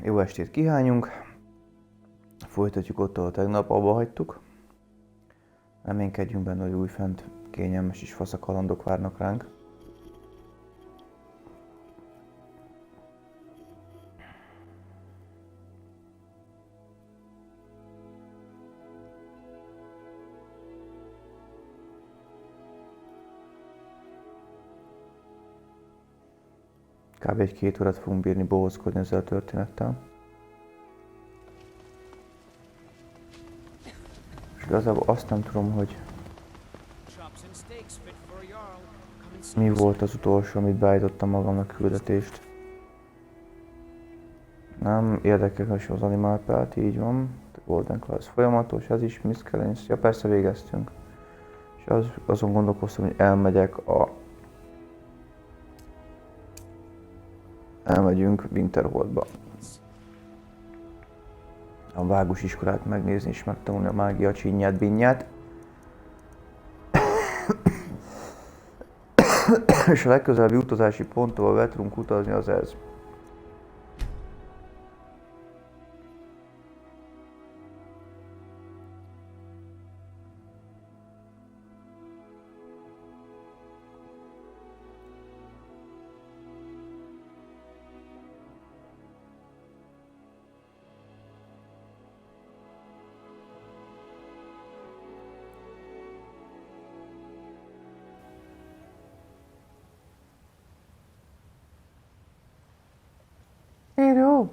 Jó estét kívánjunk! Folytatjuk ott, ahol tegnap abba hagytuk. Reménykedjünk benne, hogy újfent kényelmes és fasz a kalandok várnak ránk. Kb. Egy-két órát fogunk bírni bohózkodni ezzel a történettel. És igazából azt nem tudom, hogy mi volt az utolsó, amit beállítottam magamnak küldetést. Nem érdekes az Animal Pelt, így van. A Golden Class folyamatos, ez is Miscellaneous. Ja persze végeztünk. És azon gondolkoztam, hogy elmegyünk Winterholdba. A vágus iskolát megnézni és megtanulni a mágia csinyát, binnyát. És a legközelebbi utazási pont, ahol be tudunk utazni, az ez. Hello.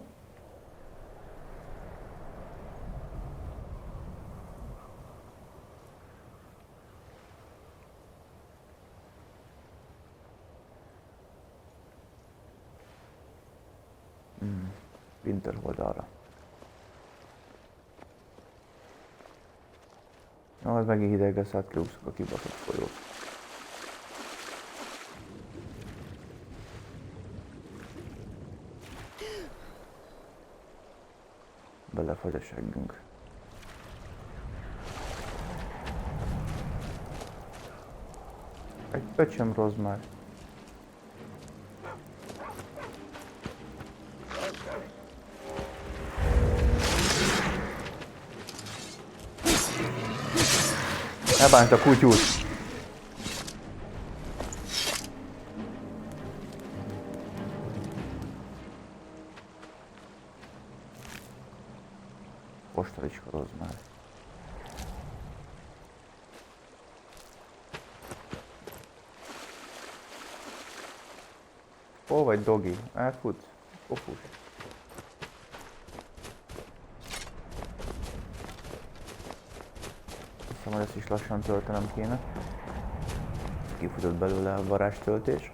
Winterhold arra. Na, ez megint hideg lesz, át kiúszok a kibaszott folyót. Belefagy a seggünk. Egy pöcsöm rossz már. Elbánt a kutyút! Postalicska rossz már. Hol vagy, Dogi? Elfutsz? Kopus. Hiszem, hogy ezt is lassan töltenem kéne. Kifutott belőle a varázstöltés.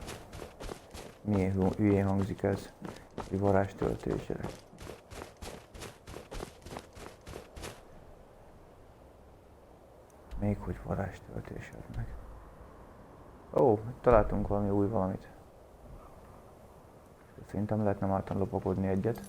Milyen hülyén hangzik ez? Egy varázstöltés, gyerek. Még hogy varázstöltésed meg. Ó, találtunk valami új valamit. Szerintem lehetne máltan lopakodni egyet.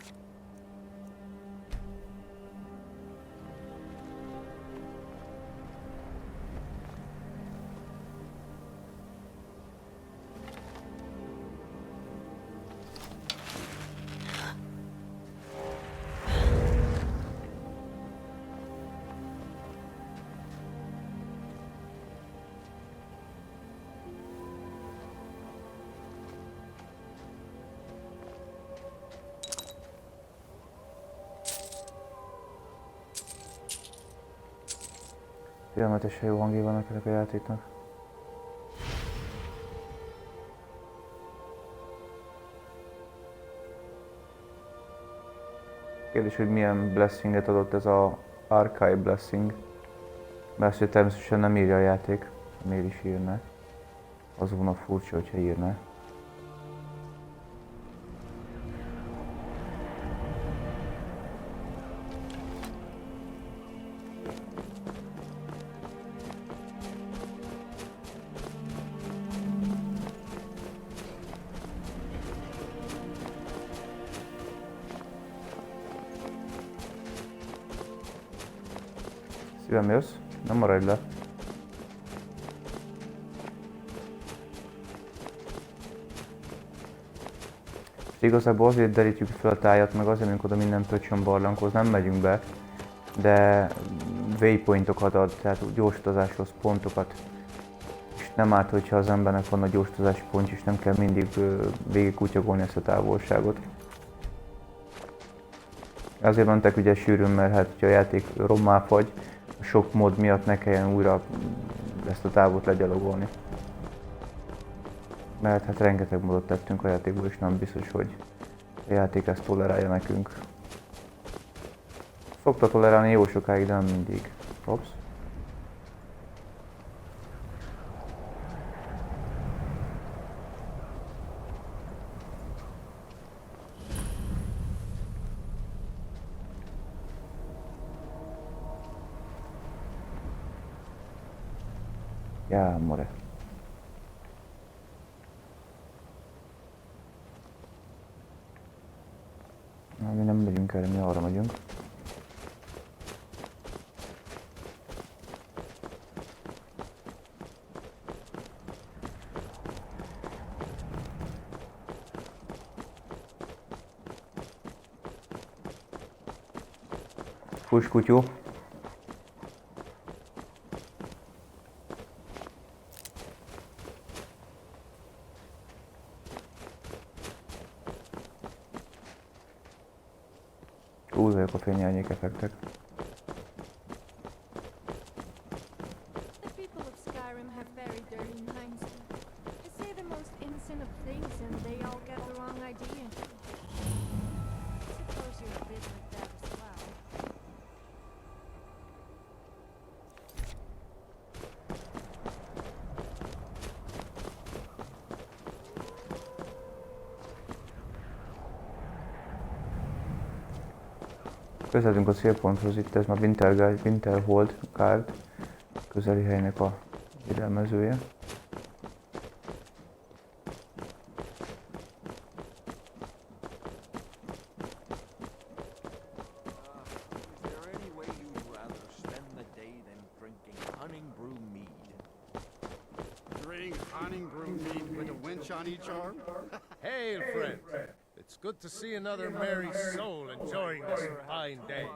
Félelmetesen jó hangjai vannak ezek a játéknak. Kérdés, hogy milyen blessinget adott ez a Archive Blessing. Mert hogy természetesen nem írja a játék. Miért is írná? Az volna furcsa, hogyha írná. Szívem, jössz? Nem maradj le. Igazából azért derítjük fel a tájat, meg azért megyünk oda minden pöcsön barlanghoz, nem megyünk be, de waypointokat ad, tehát gyorsutazáshoz pontokat. És nem árt, hogyha az embernek van a gyorsutazási pont, és nem kell mindig végigkutyagolni ezt a távolságot. Azért mentek ugye sűrűn, mert hát, hogyha a játék rommá fagy, a sok mód miatt ne kelljen újra ezt a távot legyalogolni. Mert hát rengeteg módot tettünk a játékból, és nem biztos, hogy a játék ezt tolerálja nekünk. Szokta tolerálni jó sokáig, de nem mindig. Ops. Ja, more. Na, mi nem megyünk erre, mi arra megyünk. Puskutyú. Húzoljuk a fényárnyék effektek. The people of Skyrim have very dirty minds. They say the most innocent of things and they all get the wrong idea. Suppose you're a bit like that as well. Közeledünk a célponthoz, itt ez már Winterhold kárt, közeli helynek a védelmezője. Hail, friend! It's good to see another merry soul enjoying this fine day.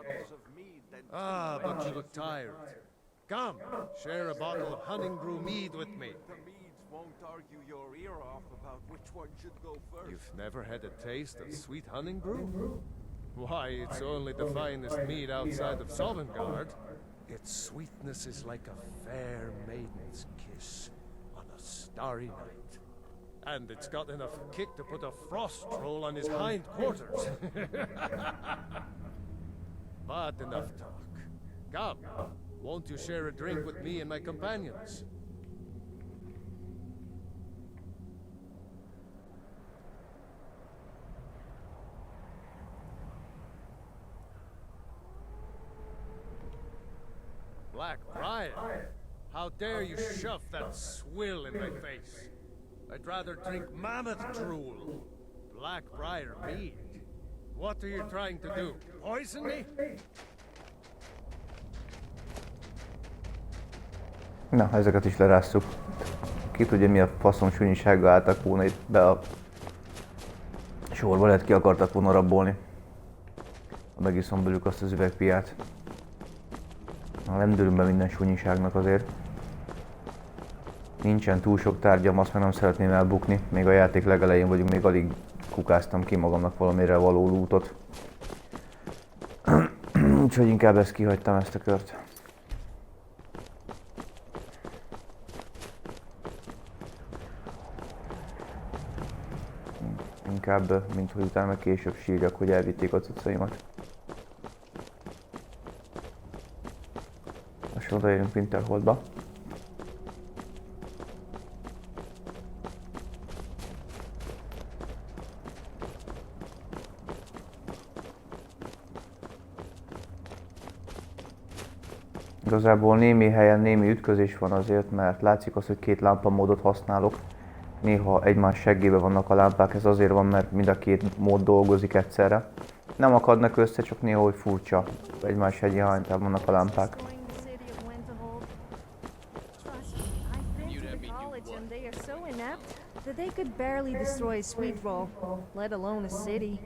Ah, but you look tired. Come, share a bottle of honey brew mead with me. The meads won't argue your ear off about which one should go first. You've never had a taste of sweet honey brew? Why, it's only the finest mead outside of Sovngarde. Its sweetness is like a fair maiden's kiss on a starry night. And it's got enough kick to put a frost troll on his hind quarters. But enough talk. Come, won't you share a drink with me and my companions? Black Briar? How dare you shove that swill in my face? I'd rather drink mammoth drool. Black Briar mead. What are you trying to do? Poison me? Na, ezeket is lerásszuk. Ki tudja, mi a faszom sunyisággal álltak volna itt be a sorba, lehet ki akartak volna rabolni. Ha megiszom belük azt az üvegpiát. Nem dőlünk be minden sunyiságnak azért. Nincsen túl sok tárgyam, azt meg nem szeretném elbukni. Még a játék legelején vagyunk, még alig kukáztam ki magamnak valamire való lootot. Úgyhogy inkább ezt kihagytam, ezt a kört. Inkább, mint hogy utána később sírjak, hogy elvitték a cuccaimat. Most odaérünk Winterholdba. Igazából némi helyen némi ütközés van azért, mert látszik az, hogy két lámpamódot használok. Néha egymás seggébe vannak a lámpák, ez azért van, mert mind a két mód dolgozik egyszerre. Nem akadnak össze, csak néha hogy furcsa. Egymás hegyihánytán vannak a lámpák. The that they could barely destroy a sweet roll, let alone a city.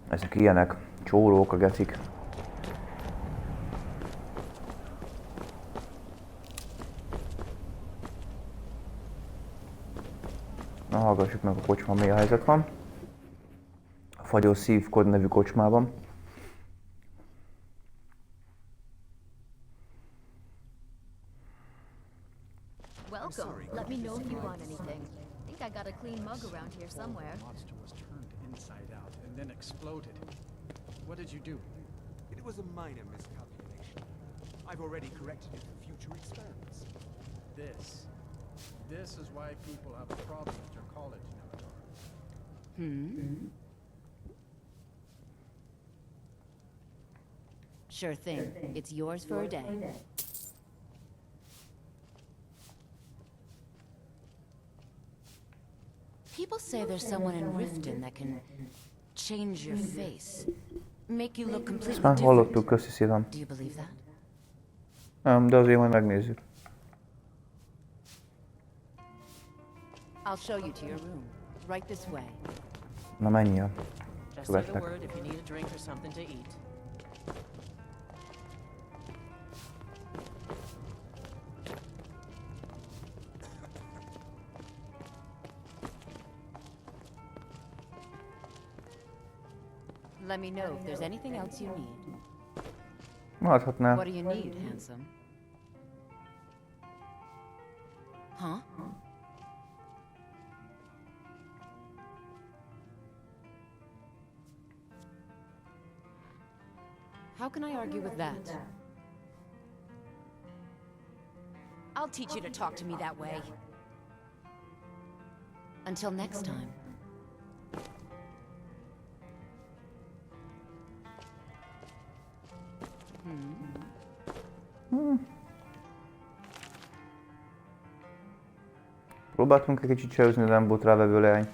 Ezek ilyenek. Csórók a gecik. Na, hallgassuk meg a kocsma, mi a helyzet van. A Fagyó Szívkod nevű kocsmában. Welcome. Let me know if you want anything. Think I got a clean mug around here somewhere. The monster was turned inside out and then exploded. What did you do? It was a minor miscalculation. I've already corrected it for future experiments. This is why people have a problem at your college, Nelador. Sure thing. It's yours for a day. People say there's someone in Riften that can change your face. Make you look Ezt completely már different. hallottuk, köszi szépen. Do you believe that? Nem, de azért majd megnézzük. I'll show you to your room. Right this way. Na menjél. Just say the Követlek. word if you need a drink or something to eat. Let me know if there's anything else you need. Maradhatnál. What do you need, handsome? Huh? How can I argue with that? I'll teach you to talk to me that way. Until next time. Próbáltunk egy kicsit csőzni, de nem volt rávevő leány.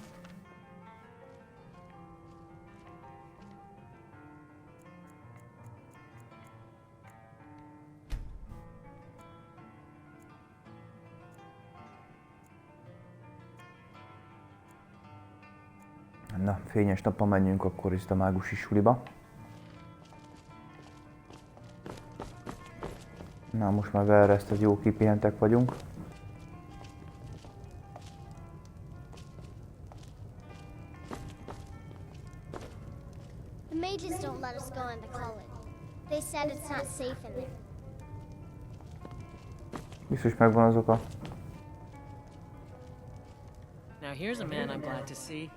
Na, fényes napon menjünk akkor itt a mágusi suliba. Na, most már verresztett, jó kipihentek vagyunk. The mages don't let us go into college. They said it's not safe in there. Biztos megvan az oka. Now here's a man I'm glad to see.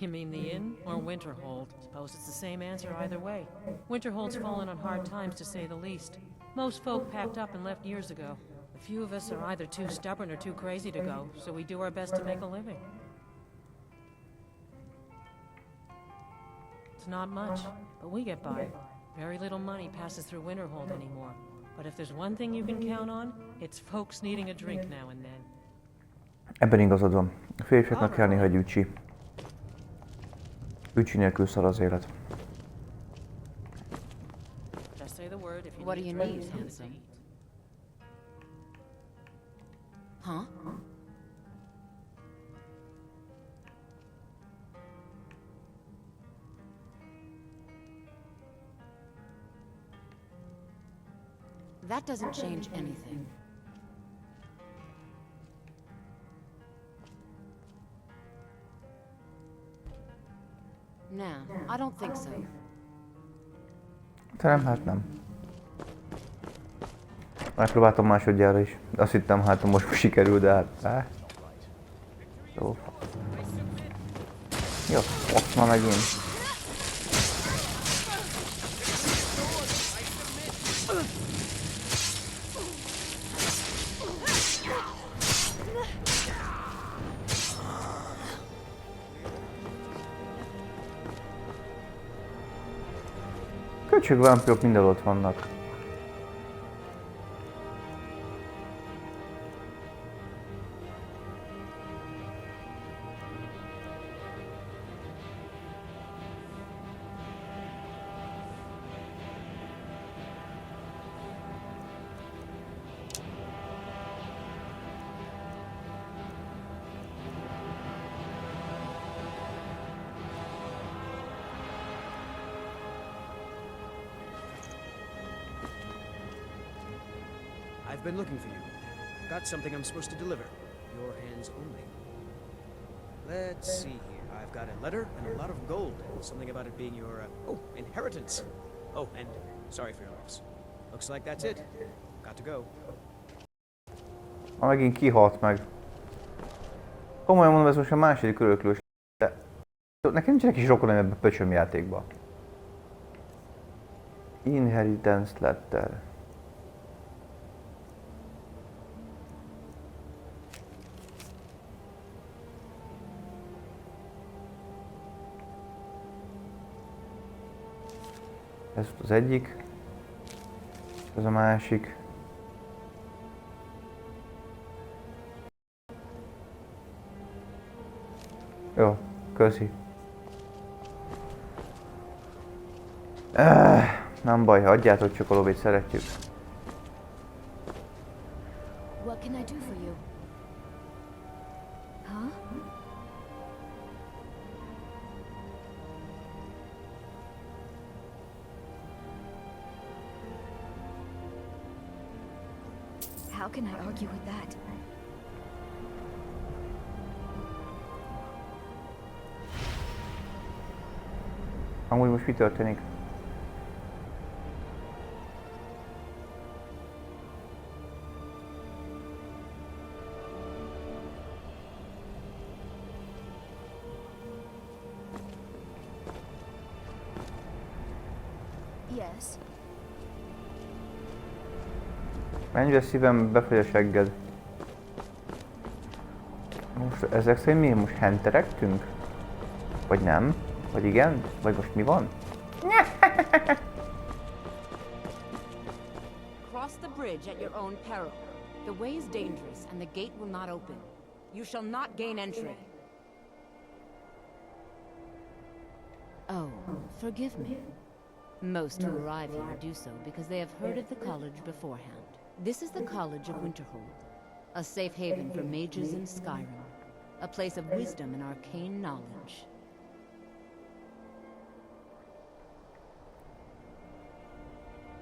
You mean the inn or Winterhold? Suppose it's the same answer either way. Winterhold's fallen on hard times to say the least. Most folk packed up and left years ago. A few of us are either too stubborn or too crazy to go, so we do our best to make a living. It's not much, but we get by. Very little money passes through Winterhold anymore. But if there's one thing you can count on, it's folks needing a drink now and then. Ebben igazad van. A férfiaknak kell néha egy ücsi. Ücsi nélkül szar az élet. Just say the word if you What do you need a drink need, or something to handsome? eat. Huh? That doesn't change anything. No, I don't think so. Te nem, hát nem. Megpróbáltam másodjára is. De azt hittem, hát most sikerül, de hát... Jó. Jó, ott ma megint. Köcsög vámpirok mindenhol ott vannak. I've been looking for you. Got something I'm supposed to deliver. Your hands only. Let's see here. I've got a letter and a lot of gold. Something about it being your, inheritance. Oh, and sorry for your loss. Looks like that's it. Got to go. Ma megint kihalt meg. Komolyan mondom, ez most a második öröklős. De nekem nincsenek is rokonaim ebbe a pöcsöm játékba. Inheritance letter. Ez az egyik. Ez a másik. Jó, köszi. Nem baj, adjátok csak a lobét, szeretjük. What can I do for you? Huh? How can I argue with that? Amúgy most mi történik? Yes. Mennyire szívem befogy a segged. Most ezek szerint mi? Most henterektünk? Vagy nem? Vagy igen? Vagy most mi van? Cross the bridge at your own peril. The way is dangerous and the gate will not open. You shall not gain entry. Oh, forgive me. Most who arrive here do so because they have heard of the college beforehand. This is the College of Winterhold, a safe haven for mages in Skyrim, a place of wisdom and arcane knowledge.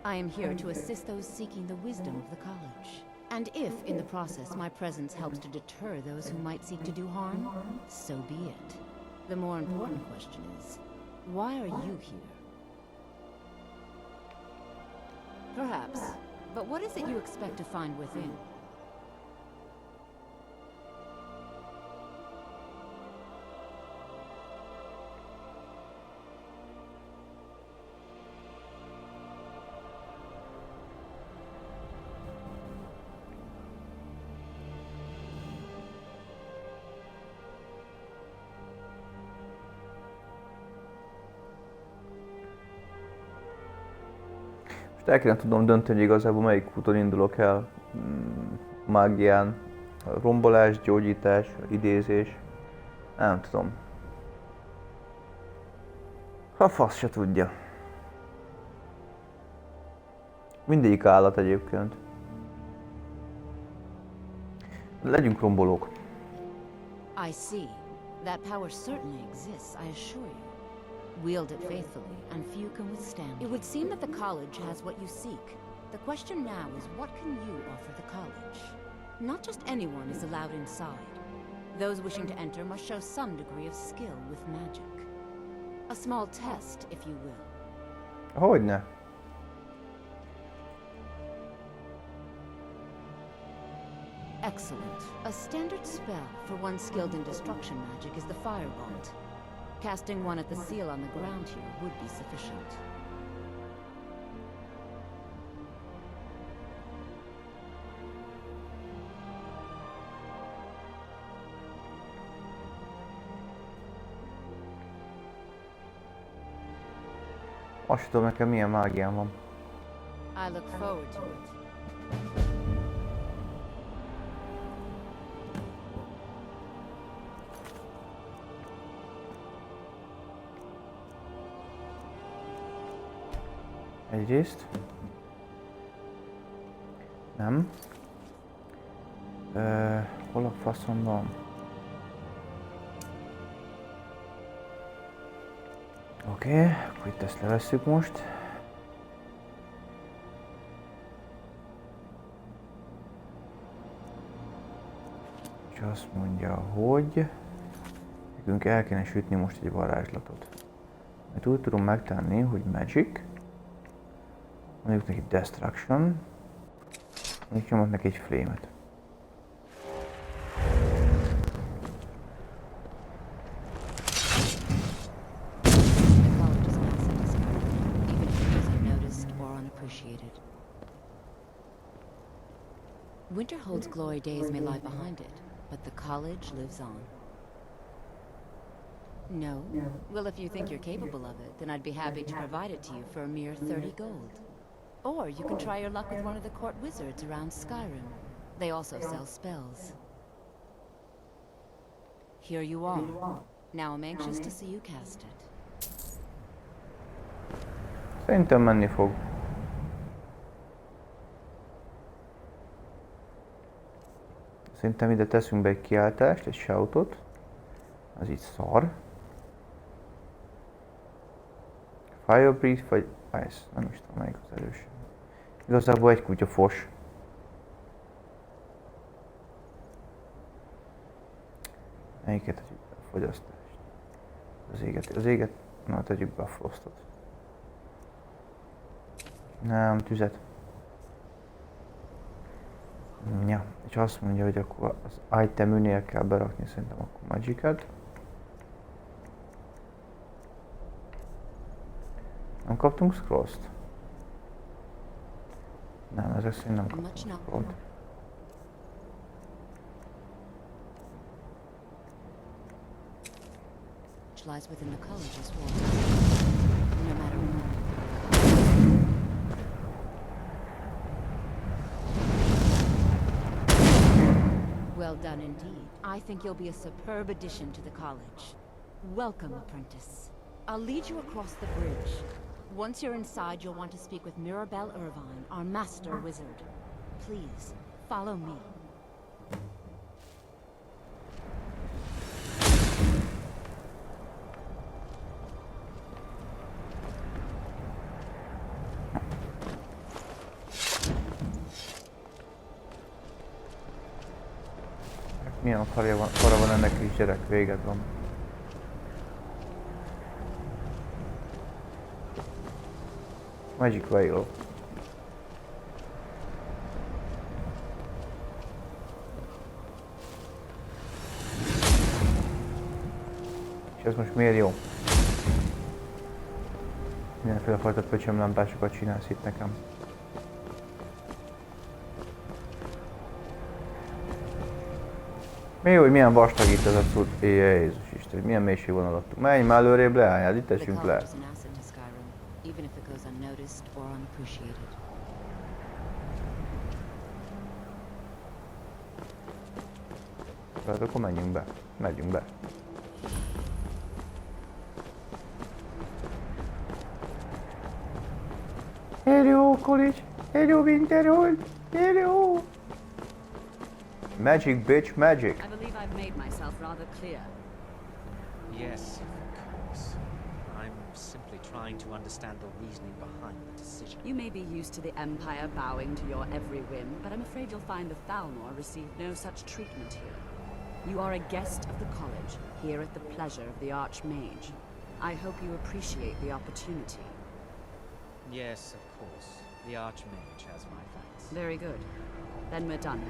I am here to assist those seeking the wisdom of the college. And if, in the process, my presence helps to deter those who might seek to do harm, so be it. The more important question is, why are you here? Perhaps. But what is it you expect to find within? El kéne tudnom dönteni, hogy igazából melyik úton indulok el. Mágián, rombolás, gyógyítás, idézés. Nem tudom. A fasz se tudja. Mindegyik állat egyébként. Legyünk rombolók. I see. That power certainly exists, I assure you. Wield it faithfully, and few can withstand. It would seem that the college has what you seek. The question now is, what can you offer the college? Not just anyone is allowed inside. Those wishing to enter must show some degree of skill with magic. A small test, if you will. Hogyne. Excellent. A standard spell for one skilled in destruction magic is the Firebolt. Casting one at the seal on the ground here would be sufficient. Azt tudom, nekem milyen mágiám van. I look forward to it. Egyrészt. Nem. Hol a faszom van? Oké, akkor itt ezt levesszük most. És azt mondja, hogy nekünk el kéne sütni most egy varázslatot. Mert úgy tudom megtenni, hogy Magic, mondjuk neki Destruction, mondjuk nyomok neki egy Flame-et. Winterhold's glory days may lie behind it, but the college lives on. No? Well, if you think you're capable of it, then I'd be happy to provide it to you for a mere 30 gold. Or you can try your luck with one of the court wizards around Skyrim. They also sell spells. Here you are. Now I'm anxious to see you cast it. Szerintem menni fog. Szerintem ide teszünk be egy kiáltást, egy shoutot. Az így szar. Fire Breath vagy Ice. Nem is tudom, melyik az erős. Igazából egy kutya fos. Melyiket tegyük be? A fogyasztást. Az éget. Na, tegyük be a frostot. Nem, tüzet. Ja, és azt mondja, hogy akkor az iteműnél kell berakni szerintem akkor Magic-et. Nem kaptunk scrolls-t? Nem, ezek szerint nem kaptunk scrollt. Lies within the college's walls. No matter what. Well done indeed. I think you'll be a superb addition to the college. Welcome, apprentice. I'll lead you across the bridge. Once you're inside, you'll want to speak with Mirabelle Irvine, our master wizard. Please, follow me. Milyen fara van ennek is, gyerek, véged van. Magic Veil. És ez most miért jó? Mindenféle fajta pöcsömlámpásokat csinálsz itt nekem. Mi jó, hogy milyen vastag itt ez a cucc. Jézus Isten, milyen mélységvonal adtunk. Menj már előrébb, leálljál, itt tessünk le. Tehát akkor menjünk be. Megyünk be. Hello, college! Hello, Winterhold! Hello! Magic, bitch, magic. I believe I've made myself rather clear. Yes, of course. I'm simply trying to understand the reasoning behind the decision. You may be used to the Empire bowing to your every whim, but I'm afraid you'll find the Thalmor receive no such treatment here. You are a guest of the college, here at the pleasure of the Archmage. I hope you appreciate the opportunity. Yes, of course. The Archmage has my thanks. Very good. Then we're done.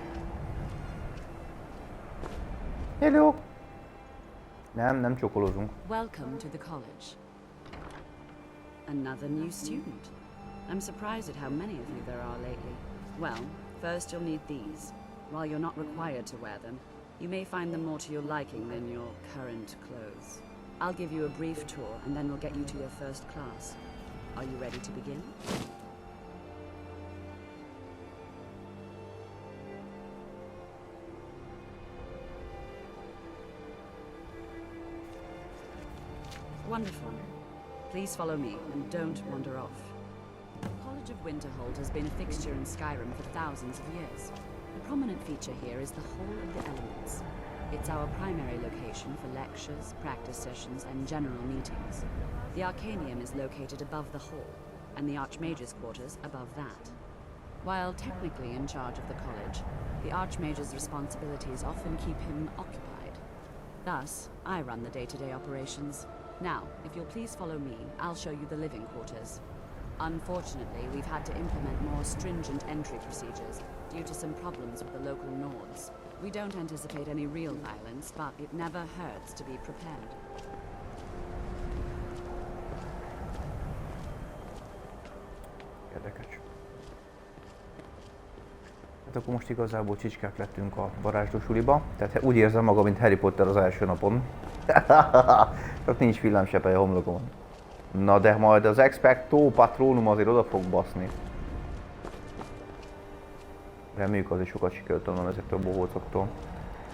Hello! Nem csokolózunk. Welcome to the college. Another new student. I'm surprised at how many of you there are lately. Well, first you'll need these. While you're not required to wear them, you may find them more to your liking than your current clothes. I'll give you a brief tour, and then we'll get you to your first class. Are you ready to begin? Wonderful. Please follow me, and don't wander off. The College of Winterhold has been a fixture in Skyrim for thousands of years. A prominent feature here is the Hall of the Elements. It's our primary location for lectures, practice sessions, and general meetings. The Arcanium is located above the hall, and the Archmage's quarters above that. While technically in charge of the college, the Archmage's responsibilities often keep him occupied. Thus, I run the day-to-day operations. Now, if you'll please follow me, I'll show you the living quarters. Unfortunately, we've had to implement more stringent entry procedures due to some problems with the local Nords. We don't anticipate any real violence, but it never hurts to be prepared. Érdekes. Hát akkor most igazából csicskák lettünk a varázsló suliba, tehát úgy érzem magam, mint Harry Potter az első napon. Csak nincs villámseprely a homlokomon. Na de majd az Expecto Patronum azért oda fog baszni. Reméljük, azért sokat sikerült tanulnom ezektől a bohócoktól.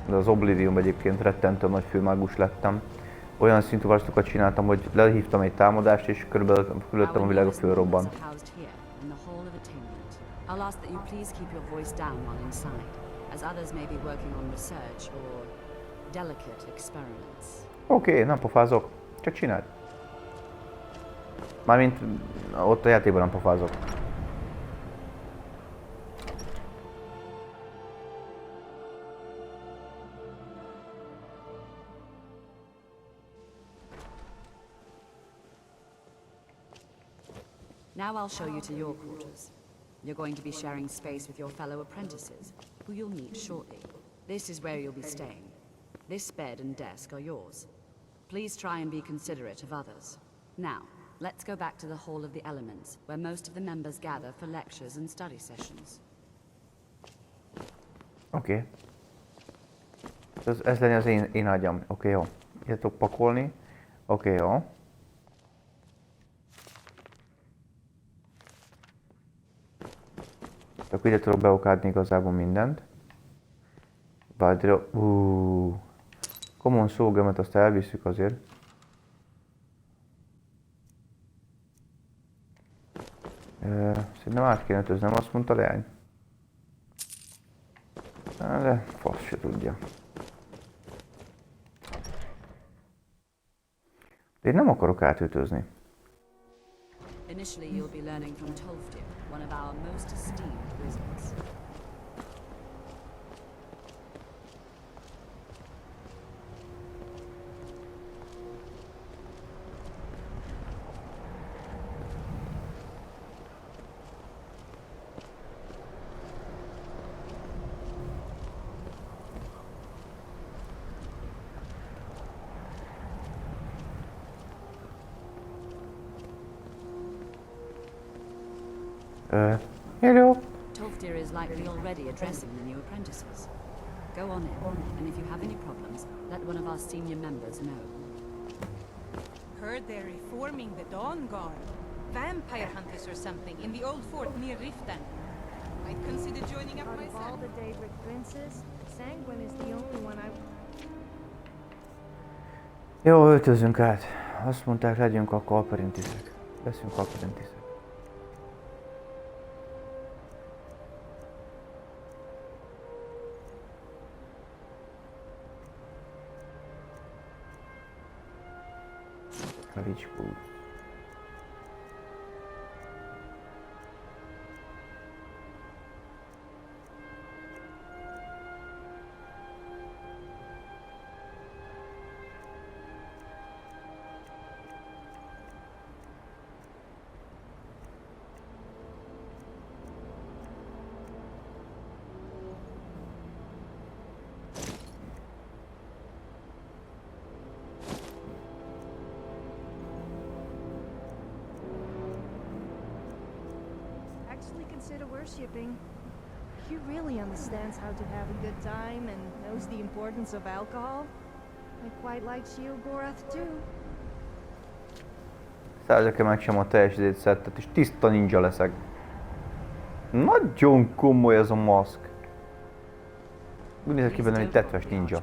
De az Oblivium egyébként rettentő nagy főmágus lettem. Olyan szintű varázslatokat csináltam, hogy lehívtam egy támadást, és körülbelül fölöttem a világ a fölrobbant. Oké, nem pofázok. Csak csináld. Mármint ott a játékban nem pofázok. Now I'll show you to your quarters. You're going to be sharing space with your fellow apprentices, who you'll meet shortly. This is where you'll be staying. This bed and desk are yours. Please try and be considerate of others. Now, let's go back to the Hall of the Elements, where most of the members gather for lectures and study sessions. Oké. Ez legyen az én ágyam. Oké, jó. Ide tudok pakolni. Oké, jó. Akkor ide tudok beokádni igazából mindent. Bádra... Common szógemet azt elviszük azért. Szerintem át kéne ötözni, nem azt mondta leány? De fasz se tudja. De én nem akarok átütözni. Initially, you'll be learning from Tolfdir, one of our most esteemed wizards. Hello. Tolfdir is likely already addressing the new apprentices. Go on in, and if you have any problems, let one of our senior members know. Heard they're reforming the Dawn Guard. Vampire hunters or something in the old fort near Riften. I'd consider joining up Out of myself. all the Daedric princes, Sanguine is the only one I... Jó, öltözünk át. Azt mondták, legyünk a kalperintiszek. Leszünk kalperintiszek. Rich food. Actually consider worshipping. He really understands how to have a good time and knows the importance of alcohol. I quite like Sheogorath too. Szerzek-e meg sem a teljes szettet, és tiszta ninja leszek. Nagyon komoly ez a maszk. Úgy nézek ki benne, hogy tetves ninja.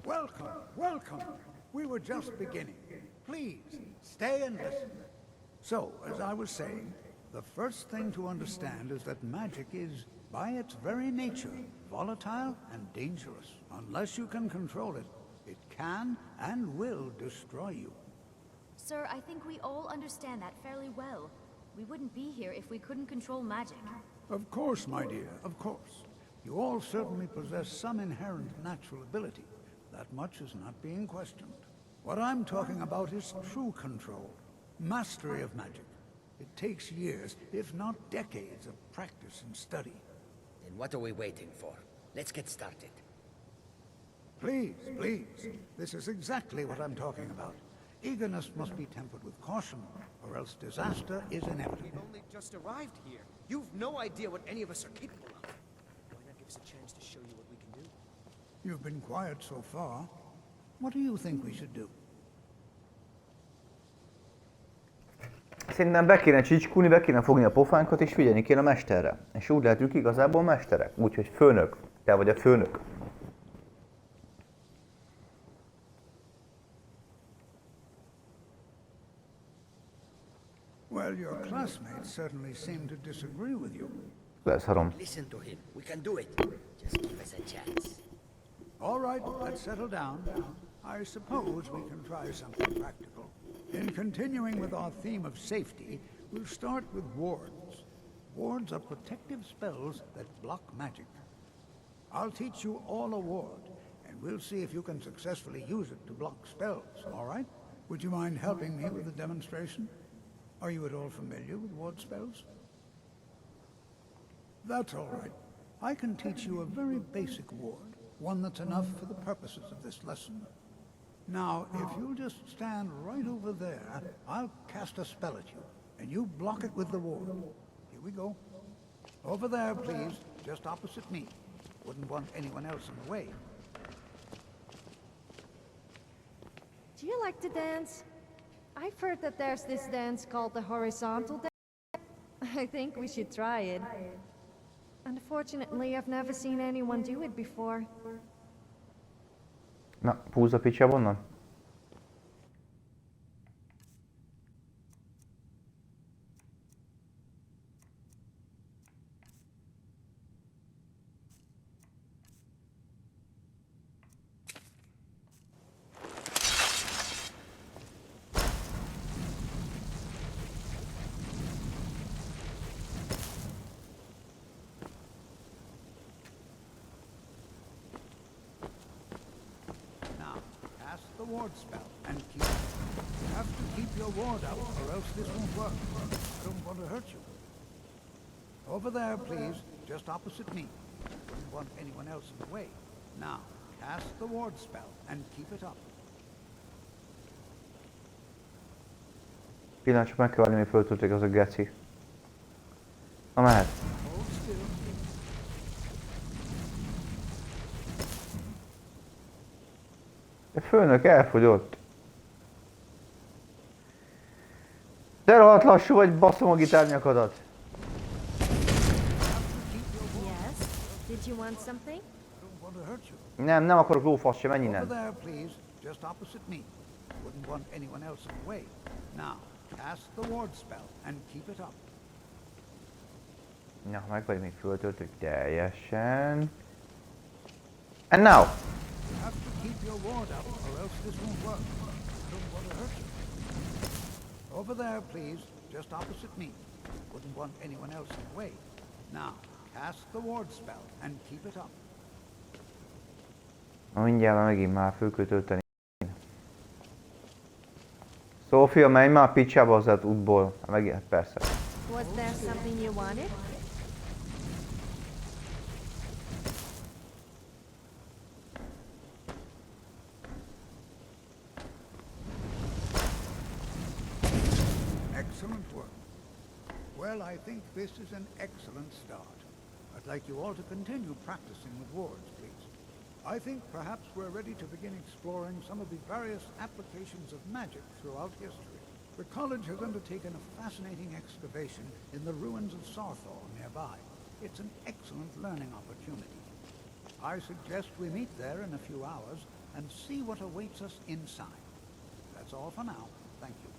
Welcome, welcome. We were just beginning. Please, stay and listen. So, as I was saying, the first thing to understand is that magic is, by its very nature, volatile and dangerous. Unless you can control it, it can and will destroy you. Sir, I think we all understand that fairly well. We wouldn't be here if we couldn't control magic. Of course, my dear, of course. You all certainly possess some inherent natural ability. That much is not being questioned. What I'm talking about is true control, mastery of magic. It takes years, if not decades, of practice and study. Then what are we waiting for? Let's get started. Please, please. This is exactly what I'm talking about. Eagerness must be tempered with caution, or else disaster is inevitable. We've only just arrived here. You've no idea what any of us are capable of. Why not give us a chance to show you what we can do? You've been quiet so far. What do you think we should do? Szerintem be kéne csicskulni, be kéne fogni a pofánkat és figyelni kéne a mesterre. És úgy lehetünk igazából mesterek. Úgyhogy főnök. Te vagy a főnök. Well, your classmates certainly seem to disagree with you. Leszarom. Listen to him. We can do it. Just give us a chance. All right, let's settle down. I suppose we can try something practical. In continuing with our theme of safety, we'll start with wards. Wards are protective spells that block magic. I'll teach you all a ward, and we'll see if you can successfully use it to block spells, all right? Would you mind helping me with the demonstration? Are you at all familiar with ward spells? That's all right. I can teach you a very basic ward, one that's enough for the purposes of this lesson. Now, if you'll just stand right over there, I'll cast a spell at you, and you block it with the ward. Here we go. Over there, please, just opposite me. Wouldn't want anyone else in the way. Do you like to dance? I've heard that there's this dance called the horizontal dance. I think we should try it. Unfortunately, I've never seen anyone do it before. Na, húzz a picsába onnan. The ward spell and keep it. You have to keep your ward out or else this won't work. I don't want to hurt you. Over there, please, just opposite me. Wouldn't want anyone else in the way. Now, cast the ward spell and keep it up. Pillanat, csak meg kell várni, hogy föltölték az a geci. Na mehet. Hold still. A főnök elfogyott. De rohadt lassú vagy, baszom a gitárnyakadat. Yes? Did you want something? Nem akarok lófasz sem, menj Over innen. there, please, just opposite me. Wouldn't want anyone else in the way. Now, cast the ward spell and keep it up. Na, meg vagy még föltöltük teljesen. And now! You have to keep your ward up, or else this won't work. I don't want to hurt you. Over there, please, just opposite me. Wouldn't want anyone else in the way. Now, cast the ward spell and keep it up. Na mindjárt megint már föl kell tölteni. Szófia, menj már a picsába az útból. Megint, persze. Was there something you wanted? Excellent work. Well, I think this is an excellent start. I'd like you all to continue practicing with wards, please. I think perhaps we're ready to begin exploring some of the various applications of magic throughout history. The college has undertaken a fascinating excavation in the ruins of Sarthor nearby. It's an excellent learning opportunity. I suggest we meet there in a few hours and see what awaits us inside. That's all for now. Thank you.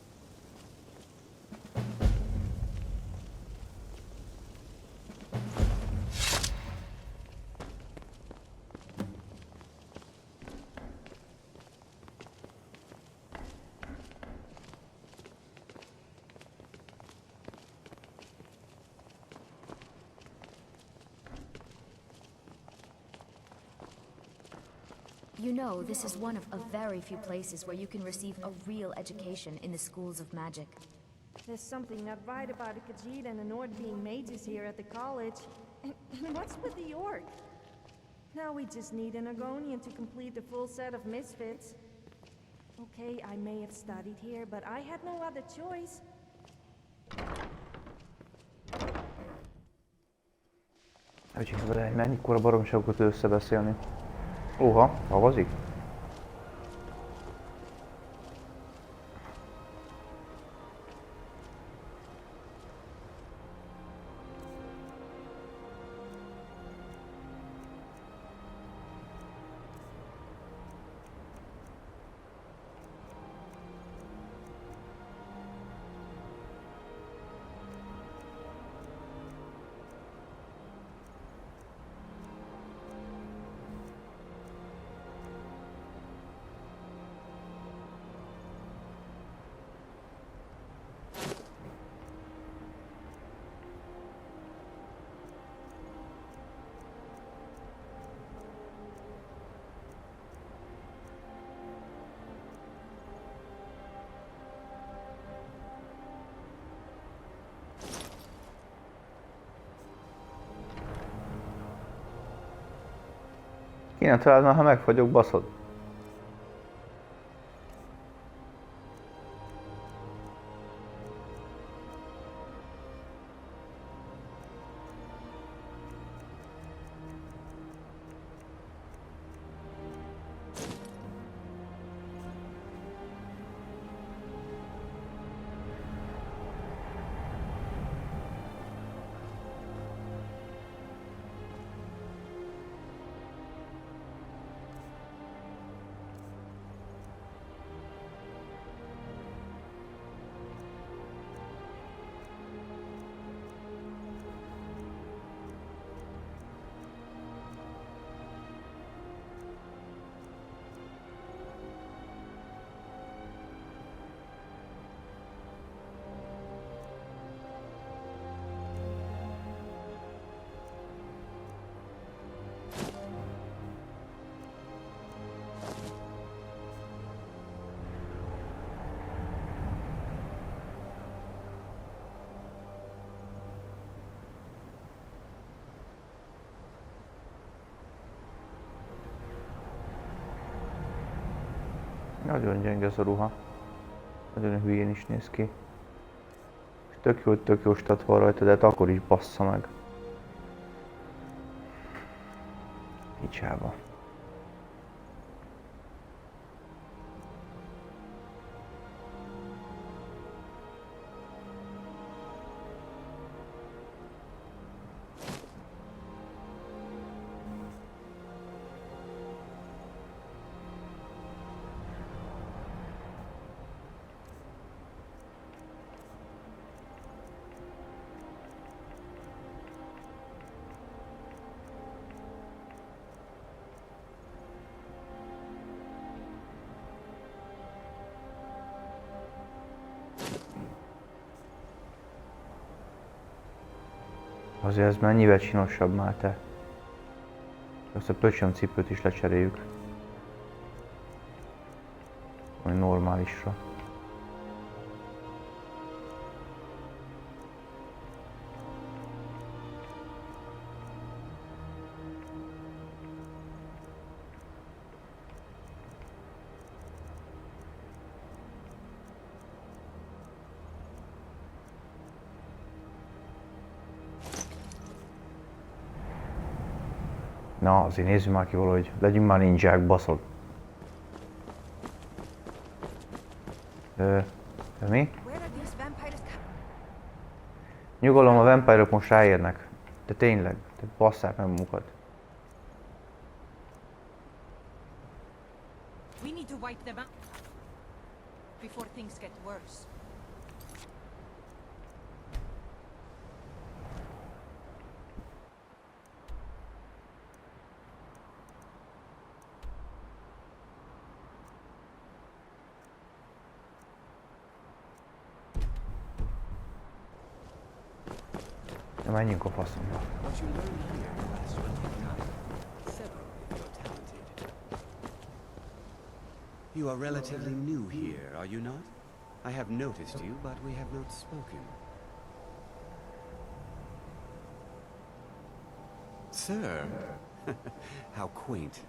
You know, this is one of a very few places where you can receive a real education in the schools of magic. There's something not right about a Khajiit and a Nord being mages here at the college. And what's with the Orc? Now we just need an Argonian to complete the full set of misfits. Okay, I may have studied here, but I had no other choice. Hogy vele, mennyikora baromságokat tud összebeszélni. Oha, havazik? Kéne találnom, ha megfagyok, baszod. Nagyon gyenge ez a ruha. Nagyon hülyén is néz ki. És tök jó stat van rajta, de hát akkor is bassza meg. Picsába. Azért ez mennyivel csinosabb már te. Azt a pöcsöm cipőt is lecseréljük. Ami normálisra. Na, azért nézzük már ki valahogy. Legyünk már ninják, baszod. De mi? Nyugalom, a vampirok most ráérnek. De tényleg, de basszák meg magukat. before things get worse. Na menjünk a faszomba. What you learn here lasts for a lifetime. Several if you're talented. You are relatively new here, are you not? I have noticed you, but we have not spoken. Sir? How quaint.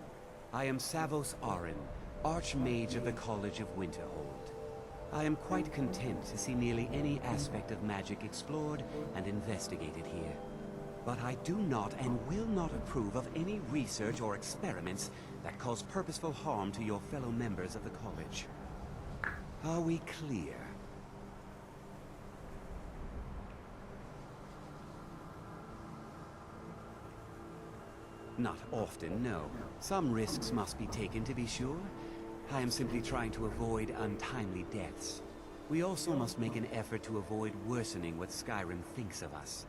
I am Savos Arin, Archmage of the College of Winterhold. I am quite content to see nearly any aspect of magic explored and investigated here. But I do not and will not approve of any research or experiments that cause purposeful harm to your fellow members of the college. Are we clear? Not often, no. Some risks must be taken, to be sure. I am simply trying to avoid untimely deaths. We also must make an effort to avoid worsening what Skyrim thinks of us.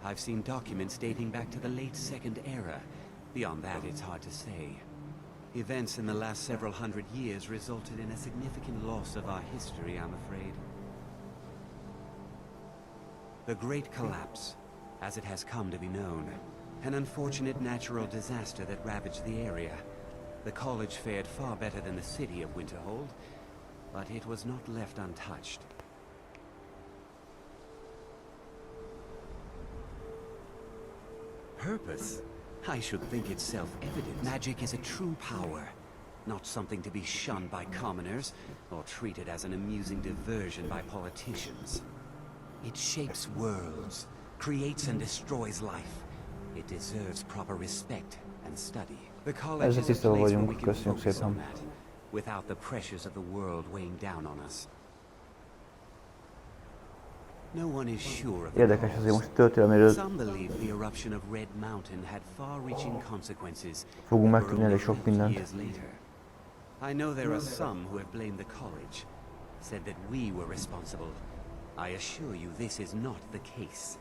I've seen documents dating back to the late Second Era. Beyond that, it's hard to say. Events in the last several hundred years resulted in a significant loss of our history, I'm afraid. The Great Collapse, as it has come to be known. An unfortunate natural disaster that ravaged the area. The college fared far better than the city of Winterhold, but it was not left untouched. Purpose? I should think it's self-evident. Magic is a true power, not something to be shunned by commoners, or treated as an amusing diversion by politicians. It shapes worlds, creates and destroys life. It deserves proper respect and study. The college is a place where we can focus on that, without the pressures of the world weighing down on us. No one is sure of Érdekes azért most történelméről Some believe the eruption of Red Mountain had far-reaching consequences fogunk that megtudni were elég sok only mindent. years later. I know there are some who have blamed the college, said that we were responsible. I assure you this is not the case.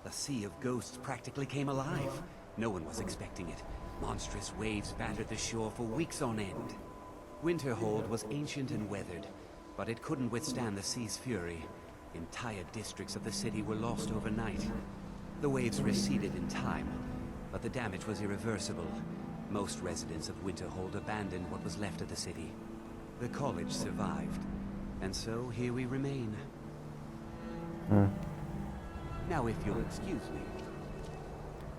The Sea of Ghosts practically came alive. No one was expecting it. Monstrous waves battered the shore for weeks on end. Winterhold was ancient and weathered, but it couldn't withstand the sea's fury. Entire districts of the city were lost overnight. The waves receded in time, but the damage was irreversible. Most residents of Winterhold abandoned what was left of the city. The college survived, and so here we remain. Now if you'll excuse me.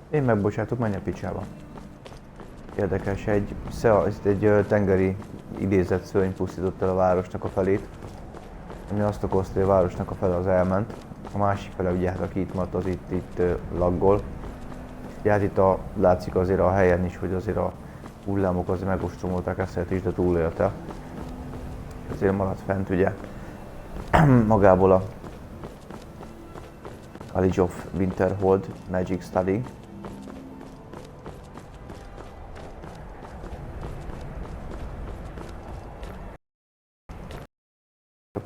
Én megbocsátok, menj a picsába. Érdekes, egy tengeri idézett szörny pusztított el a városnak a felét, ami azt okozta, hogy a városnak a fele az elment, a másik fele ugye hát aki itt maradt, az itt laggol. Ugye hát itt látszik azért a helyen is, hogy azért a hullámok azért megostromolták ezt is, de túlélte. És azért maradt fent ugye magából a College of Winterhold Magic Study.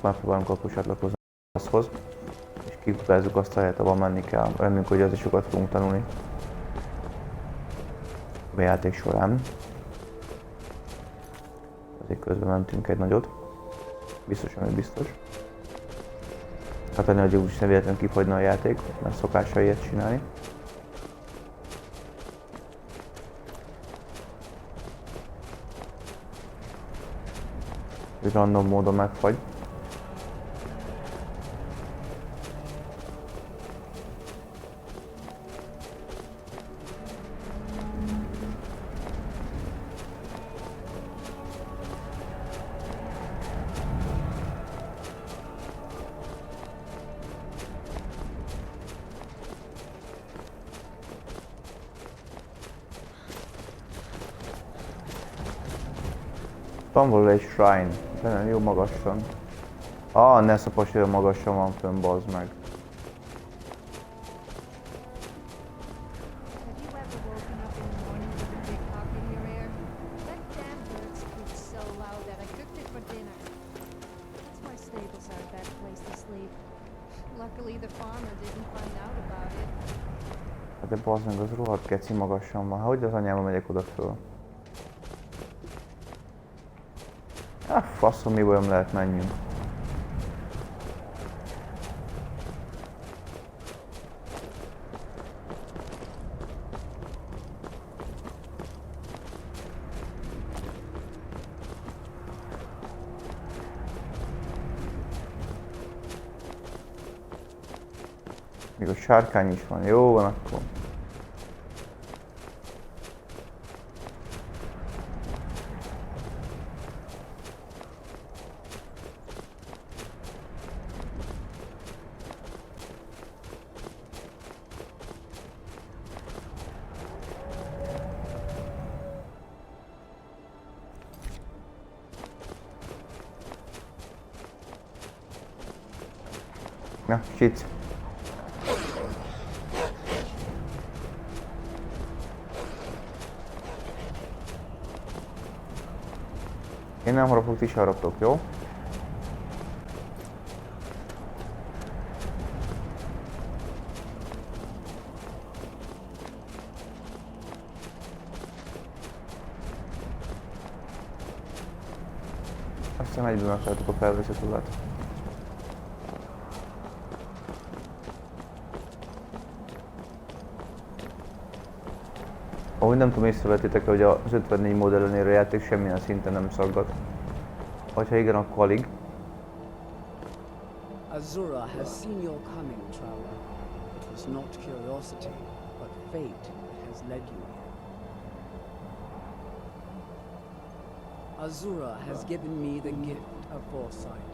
Megpróbálunk akkor csatlakozni azhoz, és kikutázzuk azt a helyet, ahol menni kell. Reméljük, hogy az is sokat fogunk tanulni a játék során. Azért közben mentünk egy nagyot. Biztos, ami biztos. Hát ennél, hogy úgyis nem véletlenül kifagyna a játék, mert szokása ilyet csinálni. Hogy random módon megfagy. Van valahol egy shrine, de nem jó magasan. Ne szapas, hogy magasan van fönn, bazd meg. De bazd meg, az rohadt geci magasan van. Hogy az anyámba megyek oda föl? Faszom, mi bajom lehet, menjünk. Még a sárkány is van, jó van akkor. Na, shit. Én nem harapok, ti is haraptok, jó? Azt hiszem egyből megtaláltuk a felvészetulát. Ahogy nem tudom, észrevettétek, hogy az 54 mód ellenére a játék semmilyen szinten nem szaggat. Vagy ha igen, akkor alig. Azura has seen your coming, traveler. It was not curiosity, but fate that has led you here. Azura has given me the gift of foresight.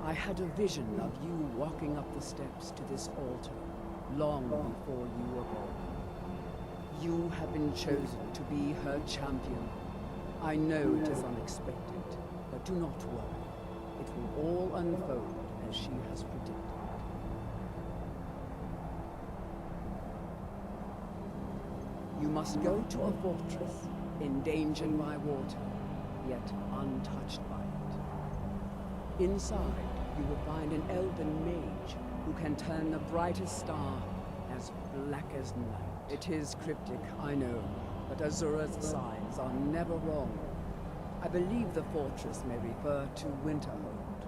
I had a vision of you walking up the steps to this altar, long before you were born. You have been chosen to be her champion. I know it is unexpected, but do not worry. It will all unfold as she has predicted. You must go to a fortress, endangered by water, yet untouched by it. Inside, you will find an elven mage who can turn the brightest star as black as night. It is cryptic, I know, but Azura's signs are never wrong. I believe the fortress may refer to Winterhold.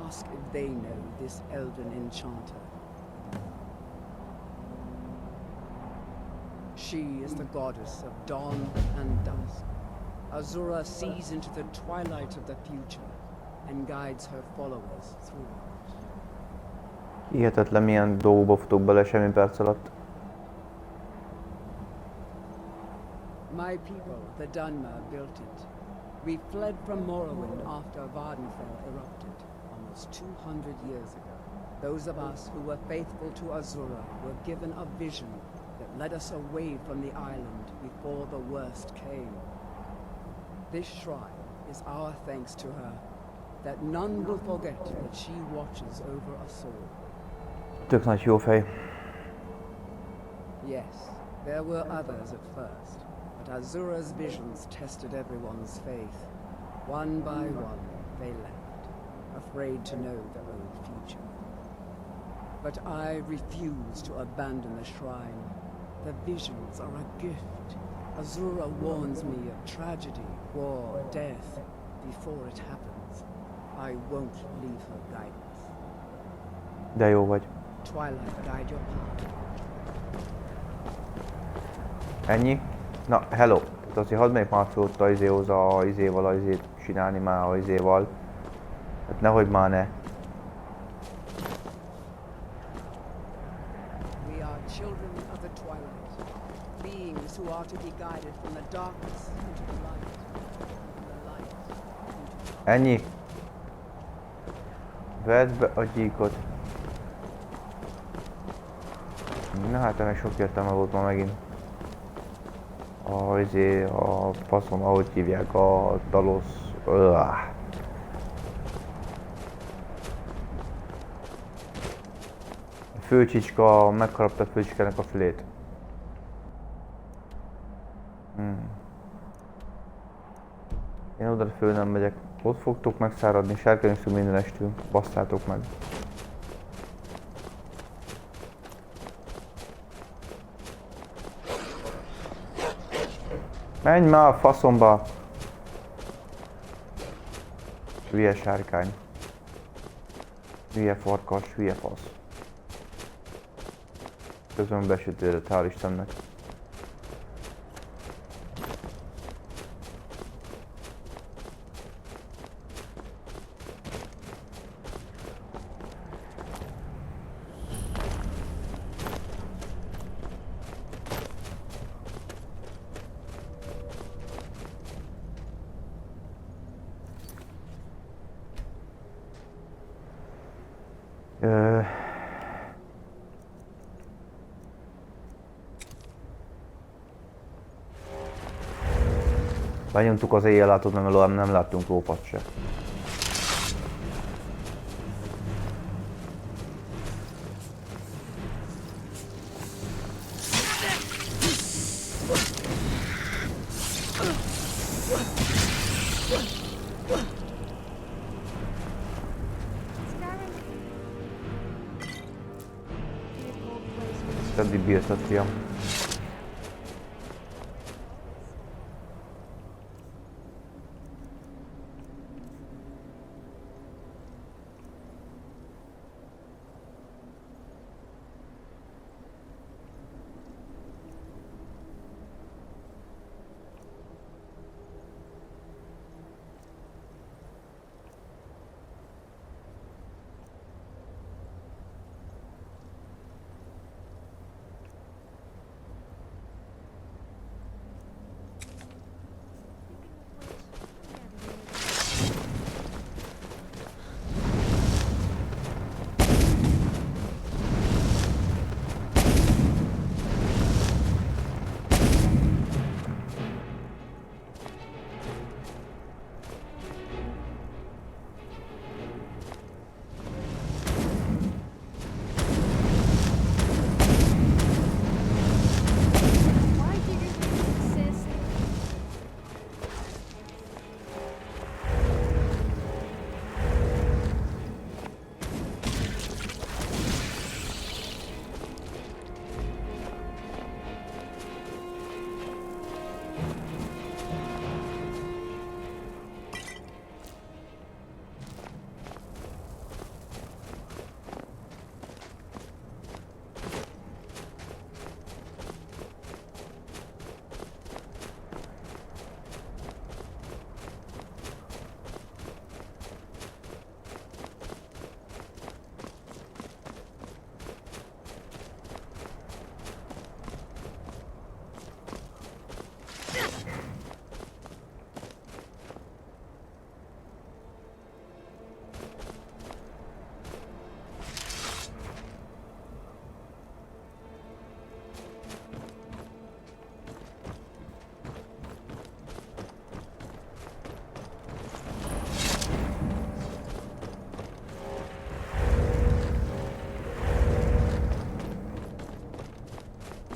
Ask if they know this elven enchanter. She is the goddess of dawn and dusk. Azura sees into the twilight of the future and guides her followers through it. Hihetetlen, milyen dolgokba futok bele semmi perc alatt. My people, the Dunmer, built it. We fled from Morrowind after Vardenfell erupted, almost 200 years ago. Those of us who were faithful to Azura were given a vision that led us away from the island before the worst came. This shrine is our thanks to her, that none will forget that she watches over us all. Tök nagy jó fej. Yes, there were others at first, but Azura's visions tested everyone's faith. One by one, they left, afraid to know their own future. But I refuse to abandon the shrine. The visions are a gift. Azura warns me of tragedy, war, death, before it happens. I won't leave her guidance. De jó vagy. Twilight guide your path. Ennyi? Na, hello. Tehát azért hadd megyek már fel ott a izéhoz a izéval, a izét csinálni már a izéval. Hát nehogy már ne. We are children of the twilight, beings who are to be guided from the darkness into the light, from the light into the dark. Ennyi. Vedd be a gyíkot. Na hát ennek sok értelme volt ma megint. A faszom, ahogy hívják, a Talos. A főcsicska, megharapta a főcsikának a fülét. Én oda föl nem megyek. Ott fogtok megszáradni, sárkányszú minden estül. Basszátok meg. Menj már a faszomba! Hülye sárkány. Hülye farkas, hülye fasz. Közben besütődött, hál' Istennek. Benyomtuk az éjjellátót, nem láttunk lófaszt se. Eddig bírtad, fiam.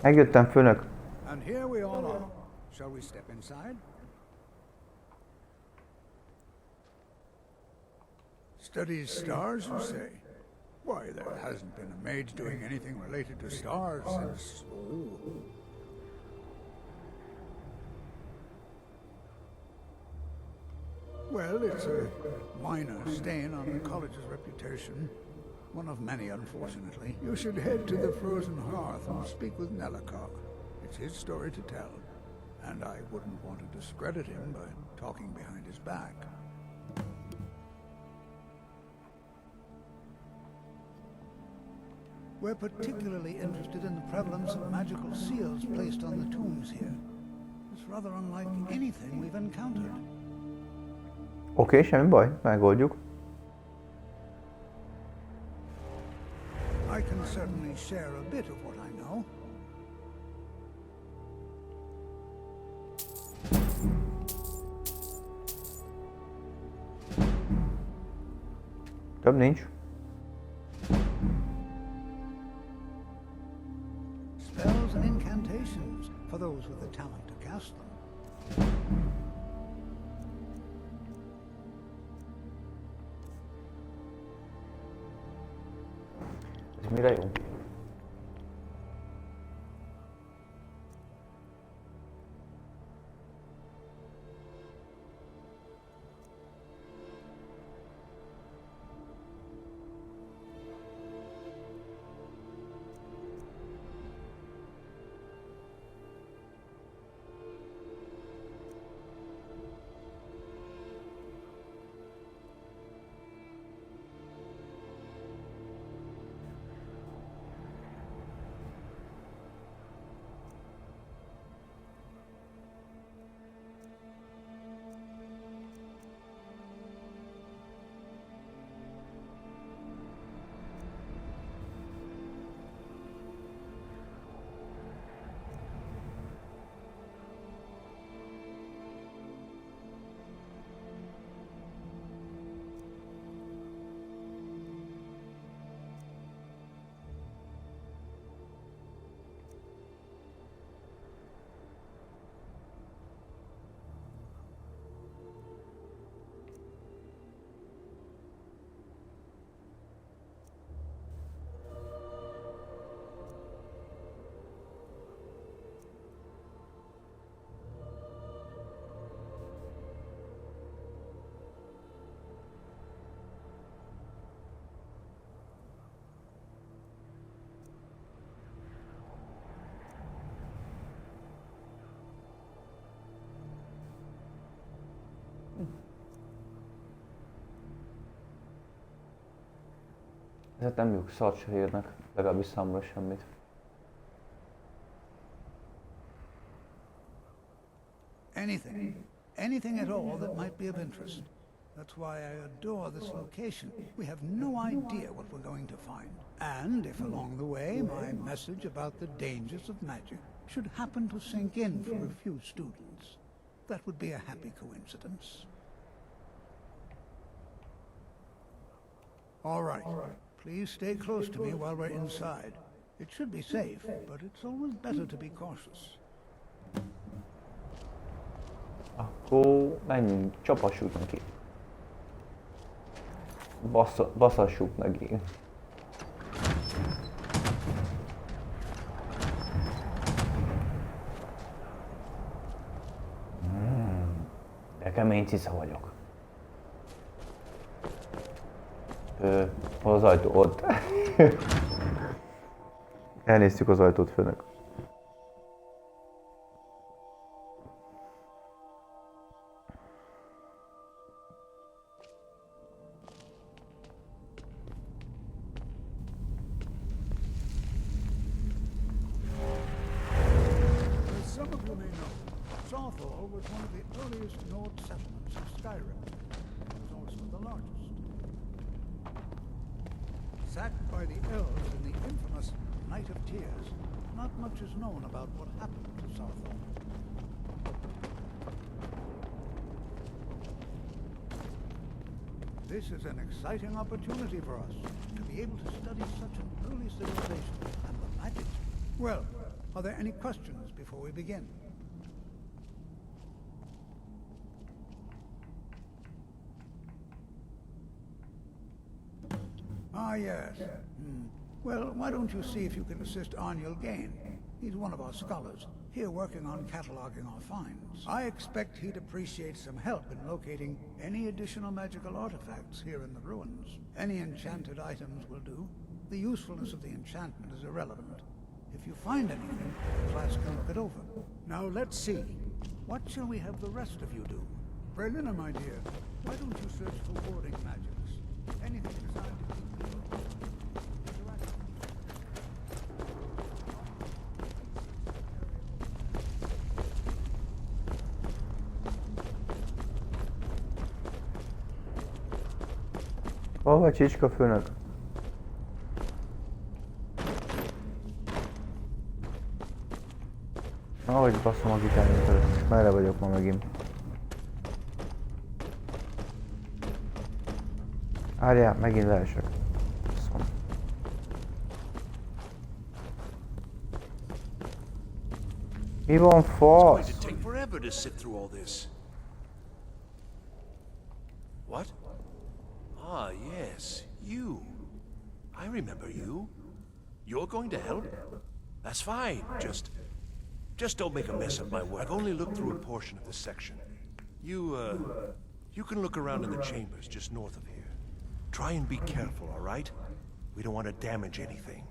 Megjöttem, főnök. And here we all are. Shall we step inside? Studies stars, you say? Why, there hasn't been a mage doing anything related to stars since... Oh. Well, it's a minor stain on the college's reputation. One of many, unfortunately. You should head to the Frozen Hearth and speak with Nellikar. It's his story to tell. And I wouldn't want to discredit him by talking behind his back. We're particularly interested in the prevalence of magical seals placed on the tombs here. It's rather unlike anything we've encountered. Oké, semmi baj, megoldjuk. I can certainly share a bit of what I know. Több nincs. Spells and incantations for those with the talent to cast them. Ez mire jó? Ezért nem jók, szart se érnek, legalábbis számomra semmit. Anything at all that might be of interest. That's why I adore this location. We have no idea what we're going to find. And if along the way my message about the dangers of magic should happen to sink in for a few students, that would be a happy coincidence. All right. Please stay close to me while we're inside. It should be safe, but it's always better to be cautious. Akkor menjünk, csapassuk neki. Baszassuk neki. De kemény cica vagyok. Hol az ajtó? Ott. Elnéztük az ajtót, főnök. Was one of the earliest Nord settlements of Skyrim. It was also the largest. Sacked by the elves in the infamous Night of Tears, not much is known about what happened to Southall. This is an exciting opportunity for us, to be able to study such an early civilization and the magic. Well, are there any questions before we begin? Ah, yes. Well, why don't you see if you can assist Arniel Gain? He's one of our scholars, here working on cataloging our finds. I expect he'd appreciate some help in locating any additional magical artifacts here in the ruins. Any enchanted items will do. The usefulness of the enchantment is irrelevant. If you find anything, the class can look it over. Now, let's see. What shall we have the rest of you do? Berliner, my dear, why don't you search for warding magics? Anything designed to keep Hol vagy, Csicska főnök? Ahogy basszom a gitárnyi előtt. Merre vagyok ma megint? Várjál, megint leesek. Basszom. Mi van, fasz? It's going to take forever to sit through all this. What? Ah, yes, you. I remember you. You're going to help? That's fine. Just don't make a mess of my work. I've only looked through a portion of this section. You can look around in the chambers just north of here. Try and be careful, all right? We don't want to damage anything.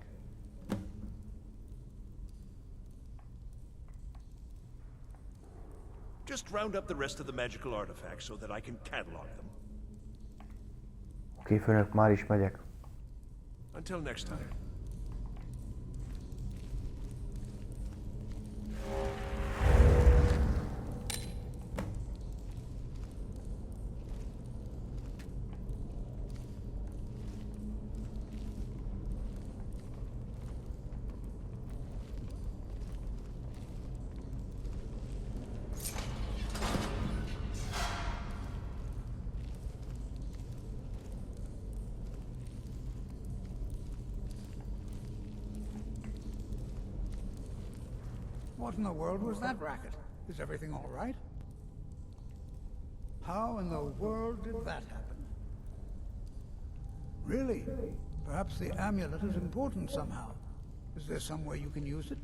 Just round up the rest of the magical artifacts so that I can catalog them. Oké, főnök, már is megyek. Until next time. What in the world was that racket? Is everything all right? How in the world did that happen? Really? Perhaps the amulet is important somehow. Is there some way you can use it?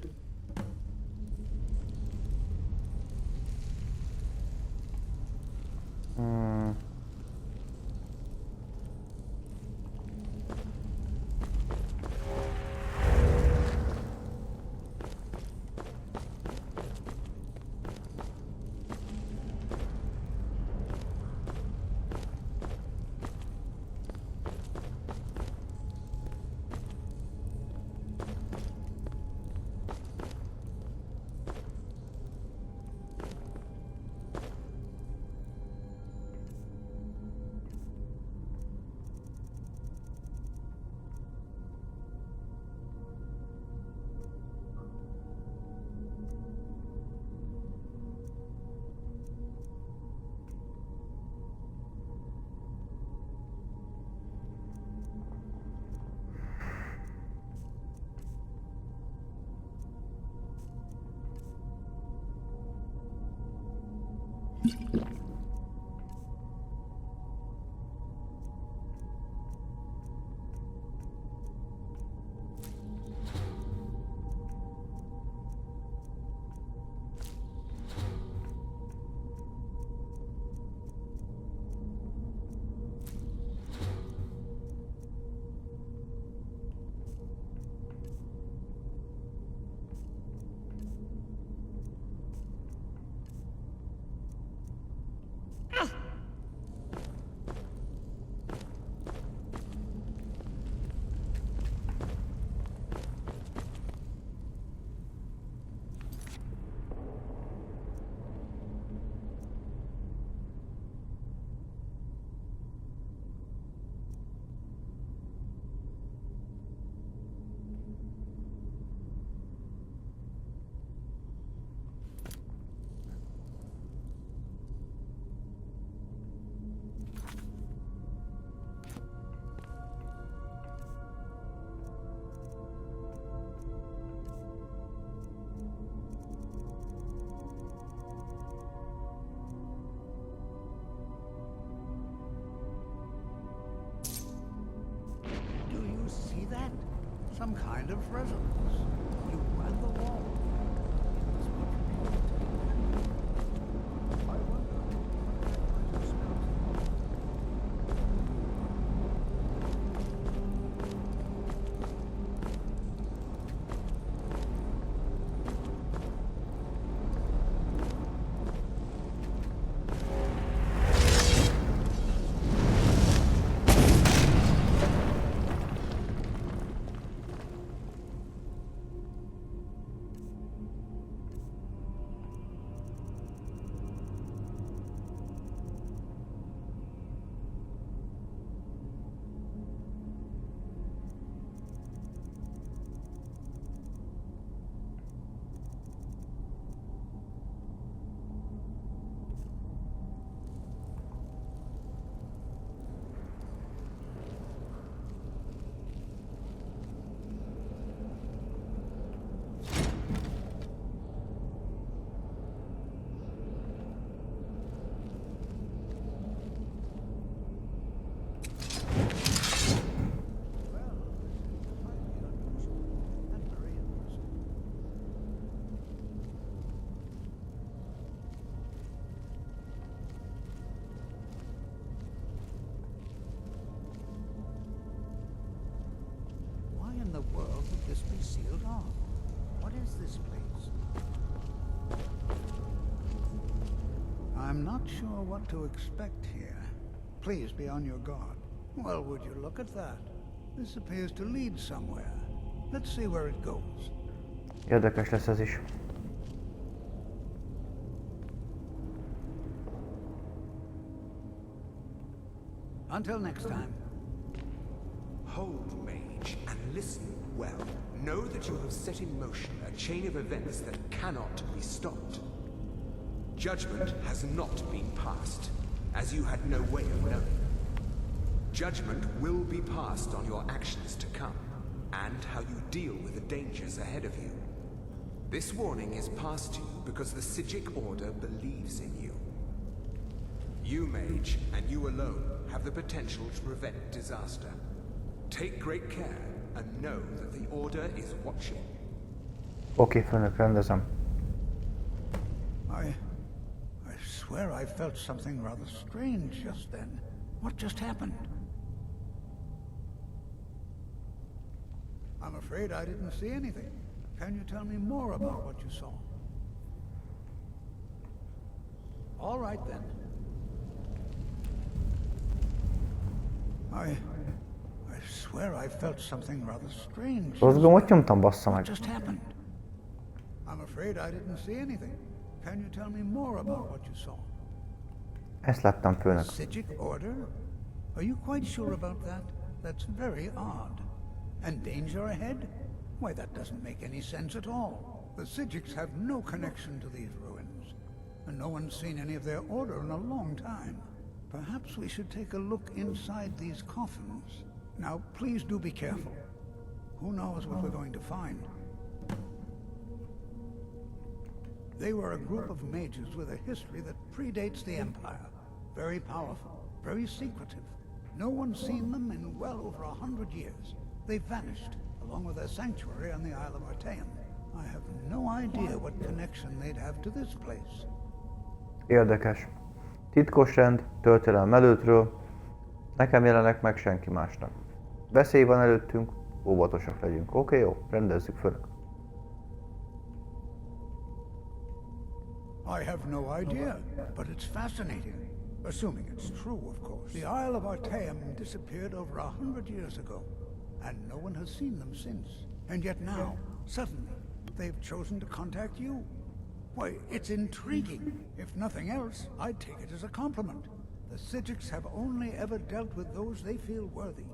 See that? Some kind of resonance. You and the wall. The world would this be sealed off? What is this place? I'm not sure what to expect here. Please be on your guard. Well, would you look at that? This appears to lead somewhere. Let's see where it goes. Érdekes lesz ez is. Until next time. Hold, mage, and listen well. Know that you have set in motion a chain of events that cannot be stopped. Judgment has not been passed, as you had no way of knowing. Judgment will be passed on your actions to come, and how you deal with the dangers ahead of you. This warning is passed to you because the Psijic Order believes in you. You, mage, and you alone, have the potential to prevent disaster. Take great care, and know that the Order is watching. Oké, főnök, rendezem. I swear I felt something rather strange just then. What just happened? I'm afraid I didn't see anything. Can you tell me more about what you saw? All right, then. I swear I felt something rather strange. Mozgomot nyomtam, bassza meg. What just happened? I'm afraid I didn't see anything. Can you tell me more about what you saw? Ezt láttam, főnök. Psijic Order? Are you quite sure about that? That's very odd. And danger ahead? Why, that doesn't make any sense at all. The Psijics have no connection to these ruins, and no one's seen any of their order in a long time. Perhaps we should take a look inside these coffins. Now, please do be careful. Who knows what we're going to find? They were a group of mages with a history that predates the Empire. Very powerful, very secretive. No one's seen them in well over 100 years. They vanished, along with their sanctuary on the Isle of Artaeum. I have no idea what connection they'd have to this place. Érdekes. Titkos rend, történelem előttről, nekem jelenek meg senki másnak. Veszély van előttünk, óvatosak legyünk. Oké, jó, rendezzük föl. I have no idea, but it's fascinating. Assuming it's true, of course. The Isle of Artaeum disappeared over 100 years ago, and no one has seen them since. And yet now, suddenly, they've chosen to contact you. Why, it's intriguing. If nothing else, I'd take it as a compliment. The Psijics have only ever dealt with those they feel worthy.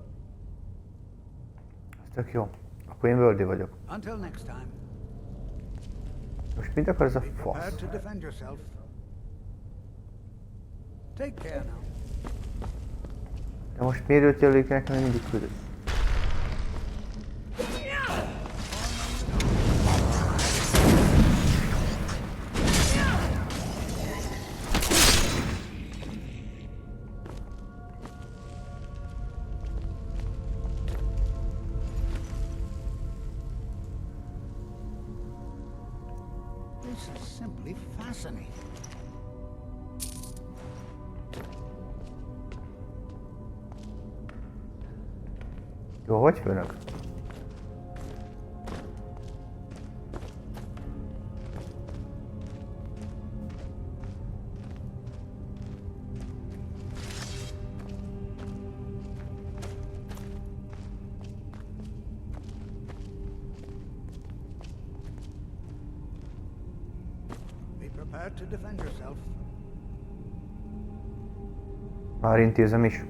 Ez tök jó. Akkor én Worthy vagyok. Until next time. Most mit akar ez a Prepared fasz? to defend yourself. Take care now. De most miért őt jelölik nekem, hogy mindig küldök? This is simply fascinating. Jó, hogy főnök? Be prepared to defend yourself. Már intézem is.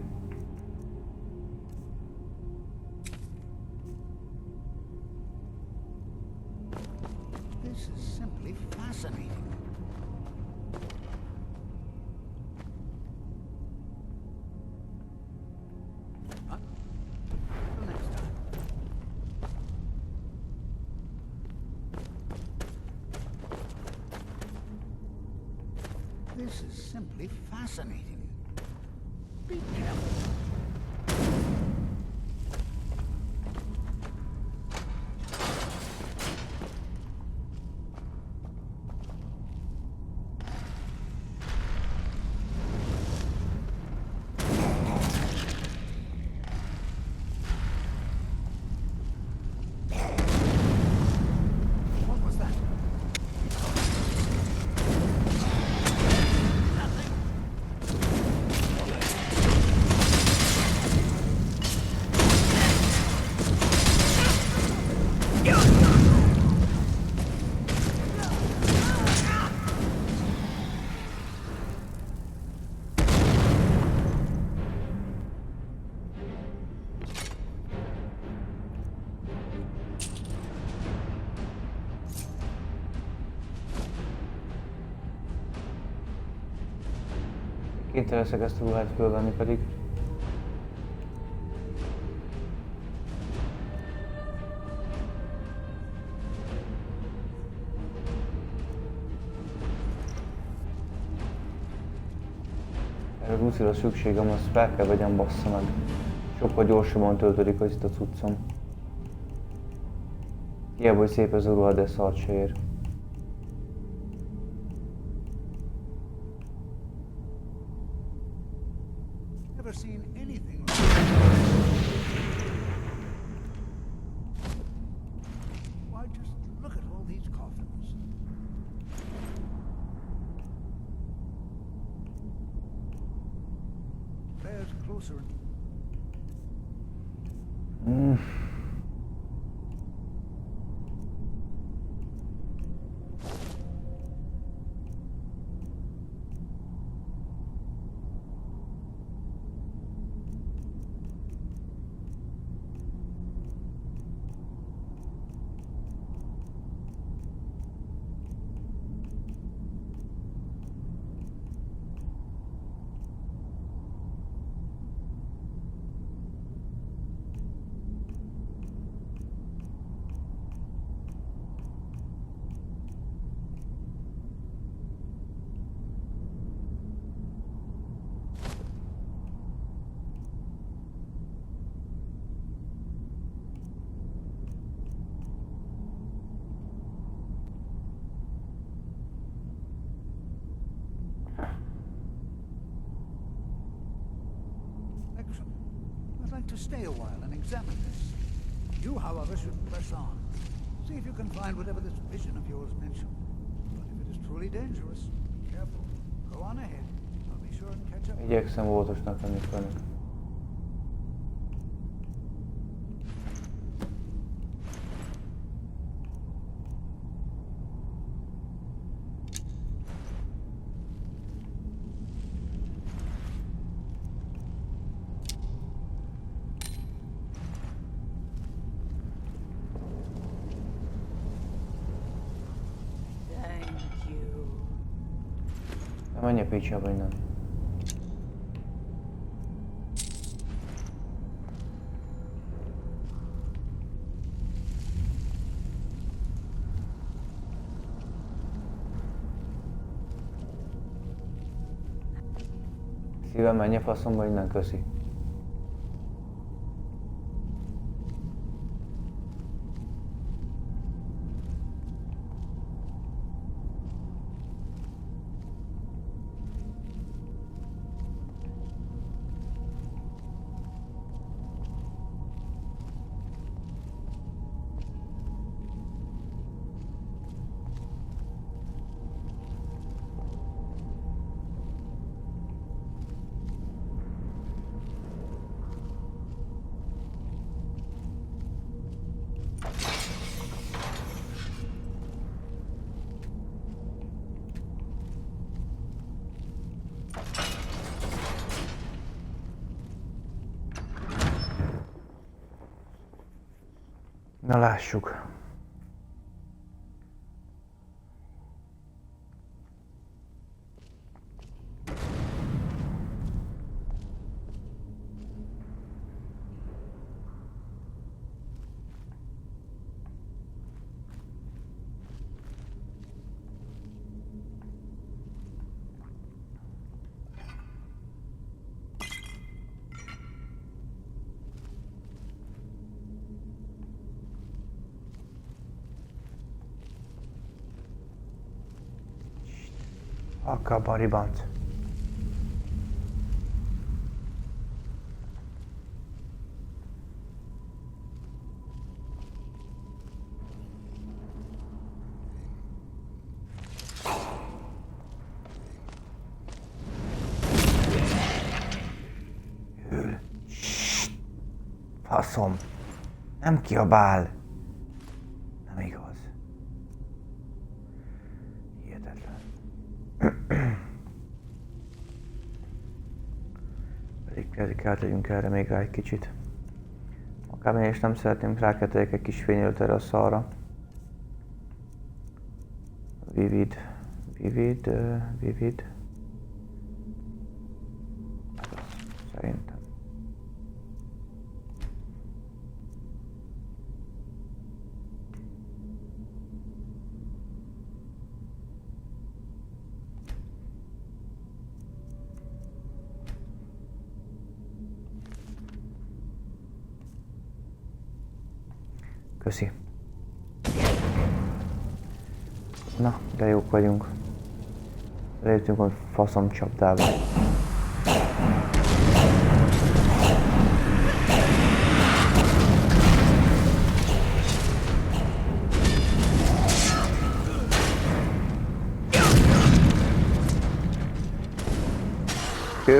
This is simply fascinating. Huh? Till next time. This is simply fascinating. Be careful. What was that? Kénytelen leszek ezt a ruhát fölvenni pedig. Erre Lucira szükségem, azt fel kell vegyem, bassza meg. Sokkal gyorsabban töltődik az itt a cuccom. Hiába, hogy szép ez a ruha, de szart se ér. Never seen anything like Why, just look at all these coffins. Bears closer. to stay a while and examine this. You, however, should press on. See if you can find whatever this vision of yours mentioned. But if it is truly dangerous, be careful. Go on ahead. I'll be sure and catch up. Igyekszem óvatosnak lenni velük. Menj a picsába innen. Szívem, menj a faszomba innen, köszi. Na lássuk. Akabaribant. Ül. Faszom. Nem kiabál. Nem igaz. Pedig átegyünk erre még rá egy kicsit. Akármilyen is nem szeretném, rákelteljek egy kis fényelőt erre a szarra. Vivid. Szerintem. Köszi. Na, de jók vagyunk. Léptünk a faszom csapdába.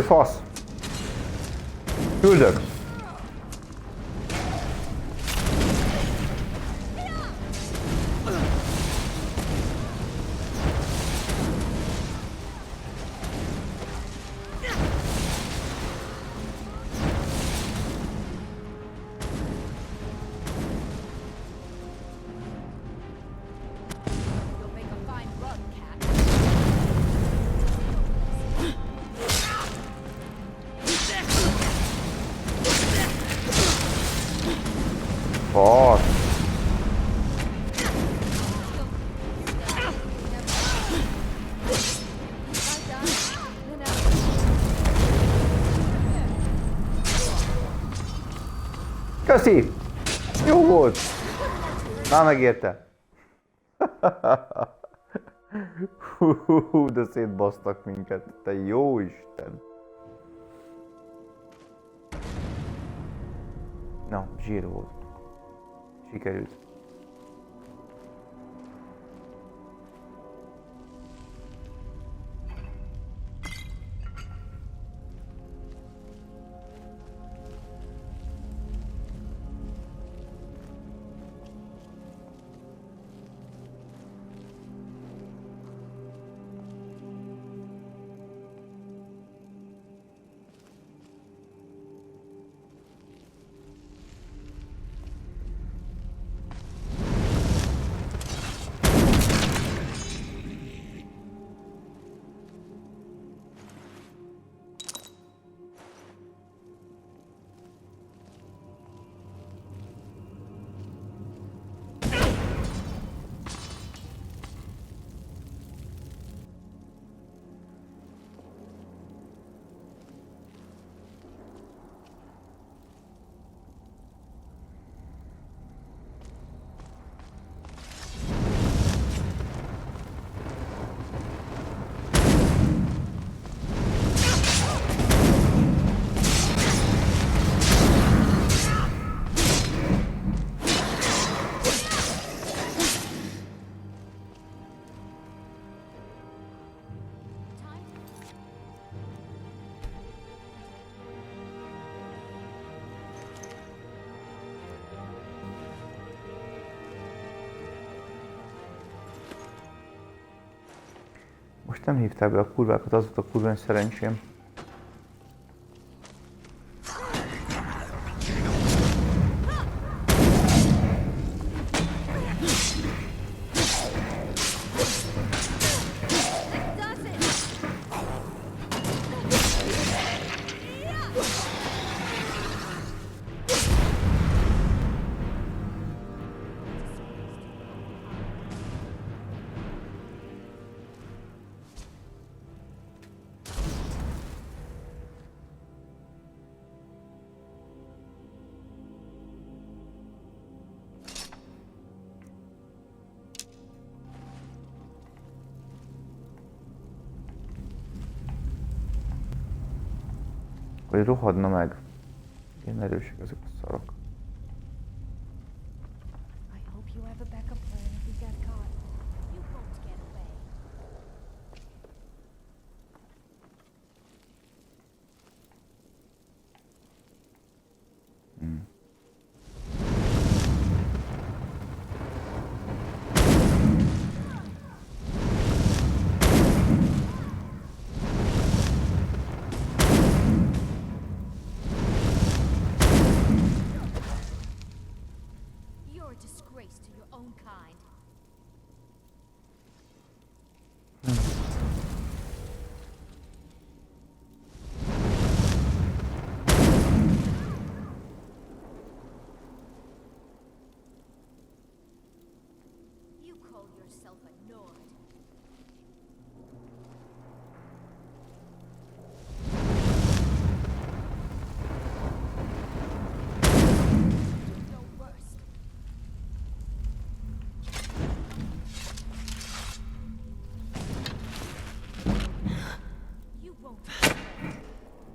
Fasz! Küldök! Köszi! Jó volt! Már megérte. De szétbasztak minket. Te jó Isten! Na, zsír volt. Sikerült. Most nem hívták be a kurvákat, az volt a kurva szerencsém. Hogy rohadna meg. Ilyen erősek ezek a szarok. I hope you have a backup plan if we get caught. You won't get away. You're a disgrace to your own kind. You call yourself a Nord. Your worst. You won't.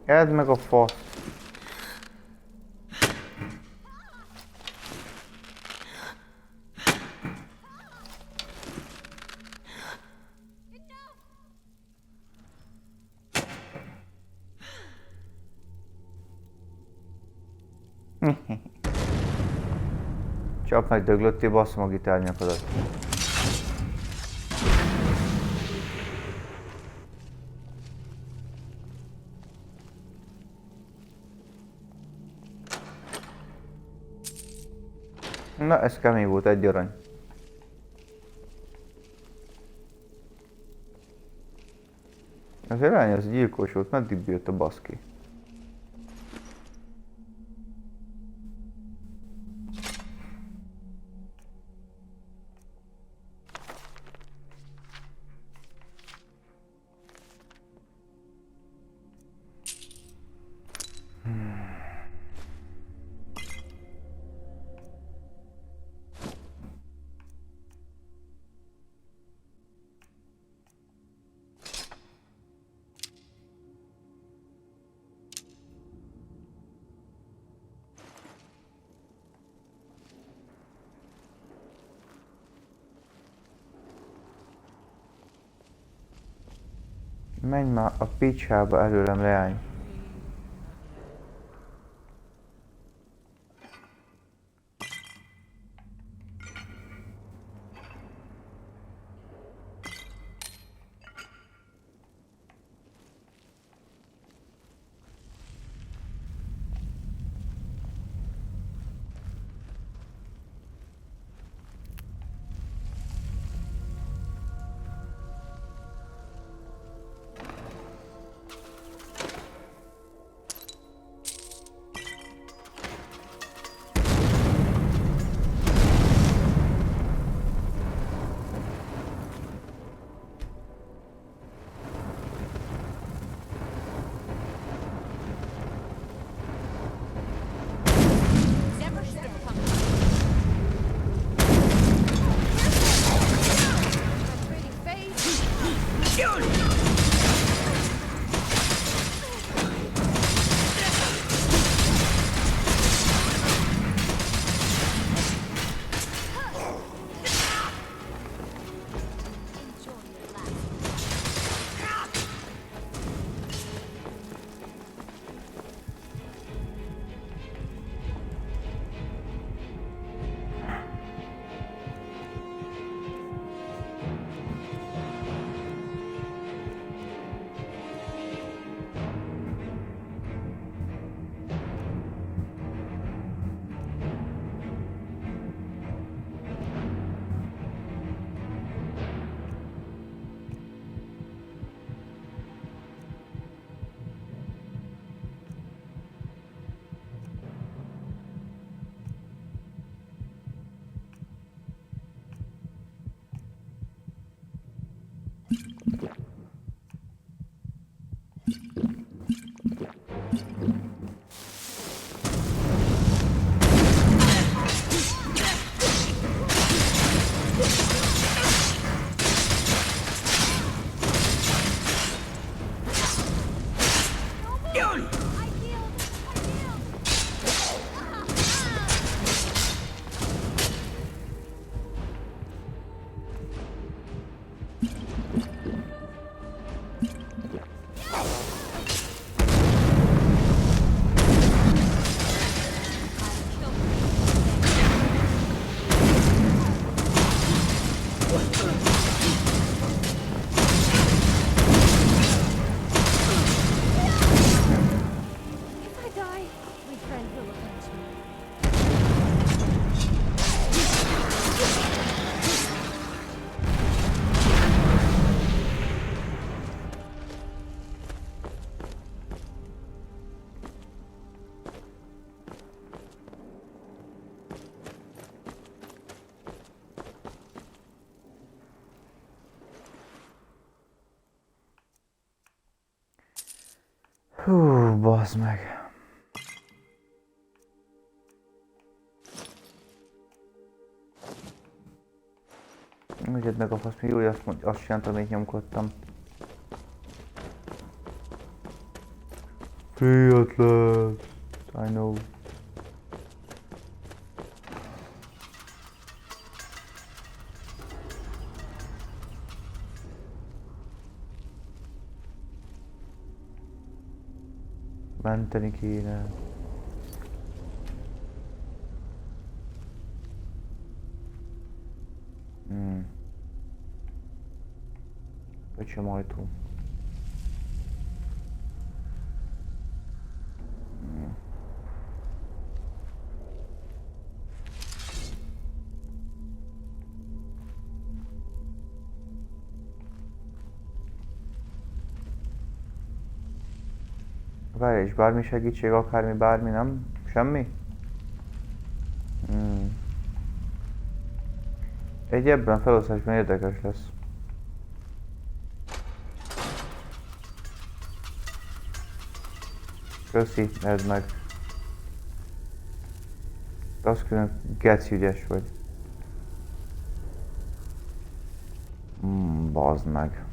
Edd meg a fasz. Csap meg döglöttél, basszom a gitárnyakadat. Na, ez kemény volt, egy arany. Az irány az gyilkos volt, meddig bírt a baszki? Menj már a picsába előlem, leány. Hú, bazd meg. Ügyed meg a fasz, mi úgy azt csináltam, amit nyomkodtam. Fiatlan. I know. Menteni kéne. Öcsém ajtó. Várj, és bármi segítség, akármi, bármi, nem? Semmi? Egy ebben a felosztásban érdekes lesz. Köszi, ez meg. De az külön geci ügyes vagy. Bazd meg.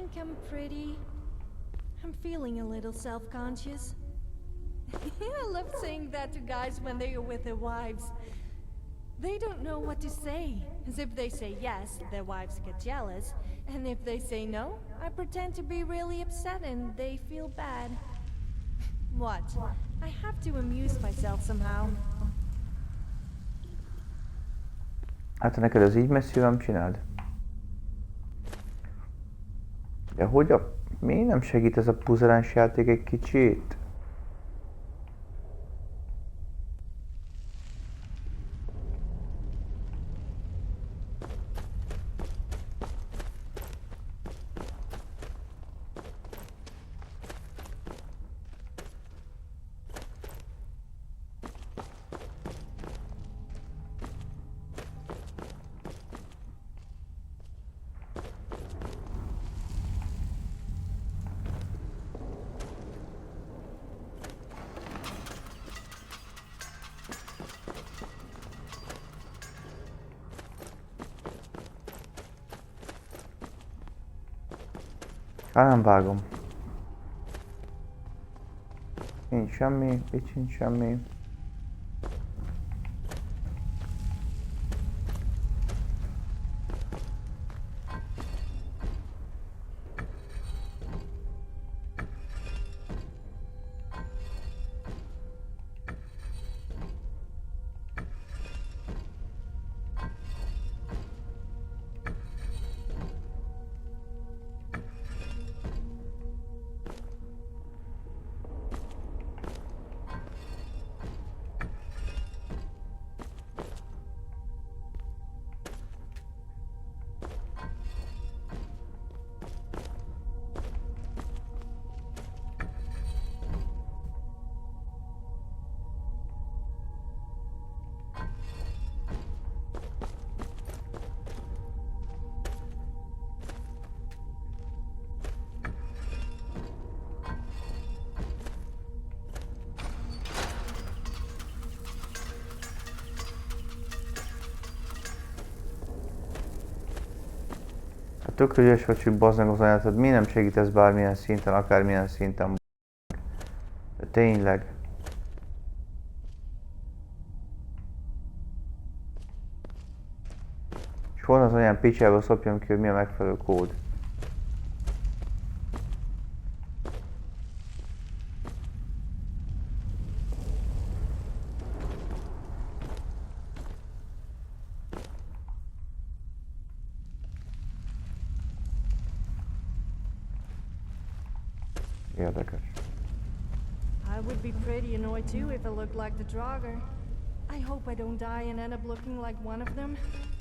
think I'm pretty? I'm feeling a little self-conscious. I love saying that to guys when they are with their wives. They don't know what to say. As if they say yes, their wives get jealous. And if they say no, I pretend to be really upset and they feel bad. What? I have to amuse myself somehow. Hát ha neked ez így megy szívem, csináld. De hogy a... Miért nem segít ez a puzzles játék egy kicsit? Hát nem vágom. Nincs semmi, itt sincs semmi. Tök ügyes vagy, hogy bazd meg az anyátod, mi nem segítesz bármilyen szinten, akármilyen szinten. De tényleg. És hol az anyám picsába szopjam ki, hogy mi a megfelelő kód. Érdekes. I would be pretty annoyed too if I looked like the Draugr. I hope I don't die and end up looking like one of them.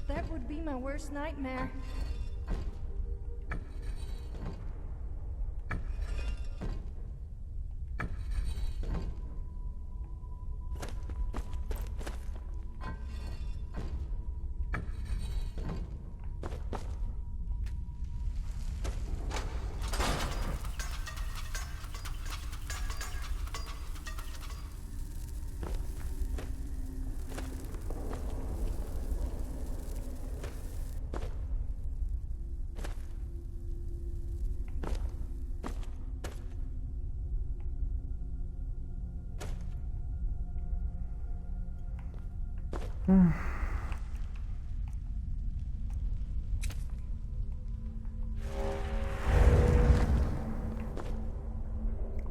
That would be my worst nightmare.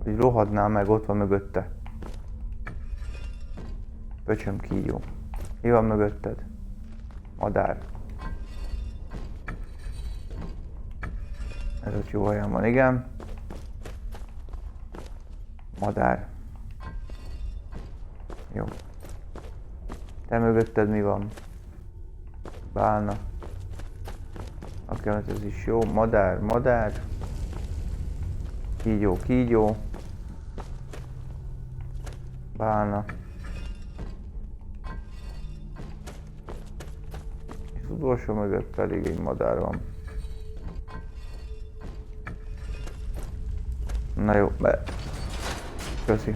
Hogy rohadnál meg, ott van mögötte. Pöcsöm kígyó. Mi van mögötted? Madár. Ez ott jó helyen van, igen. Madár. Jó. Te mögötted mi van? Bálna. Oké, hát ez is jó. Madár, madár. Kígyó, kígyó. Bálna. És az utolsó mögött pedig egy madár van. Na jó, be. Köszi.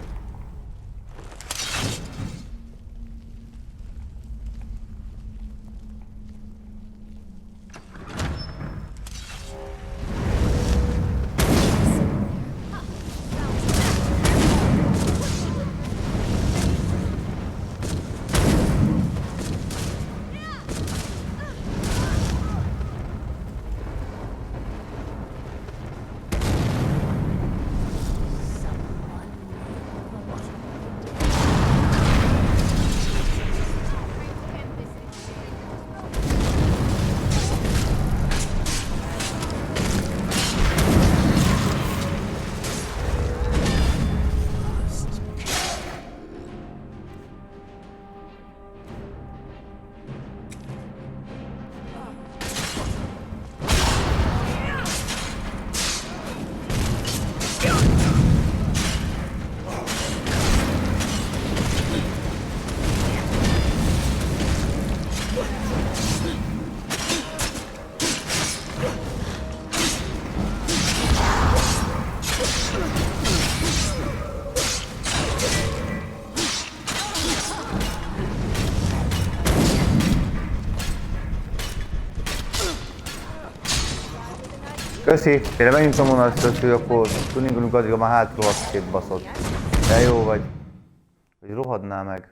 Köszi! Tényleg megnyitom volna ezt az, hogy akkor tuningolunk addig, már hát rohadt szétbaszott. De jó vagy. Hogy rohadnál meg.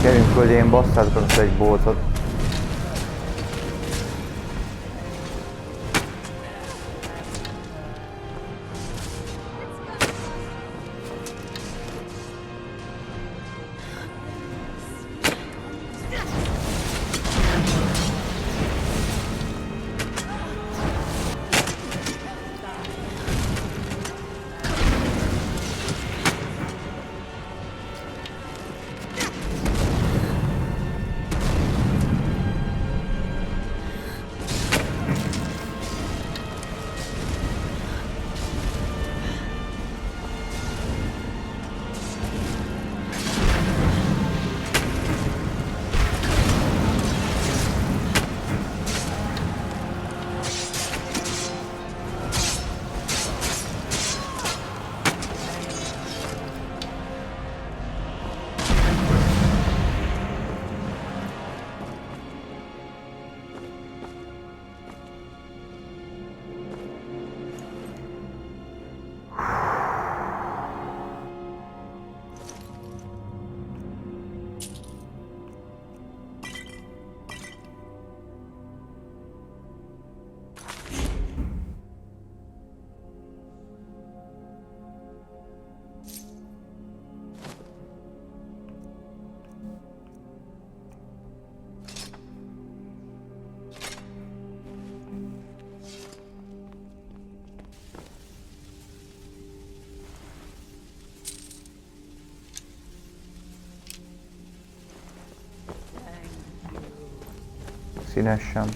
Gyerünk, hogy én basszátok egy boltot. Színes sem.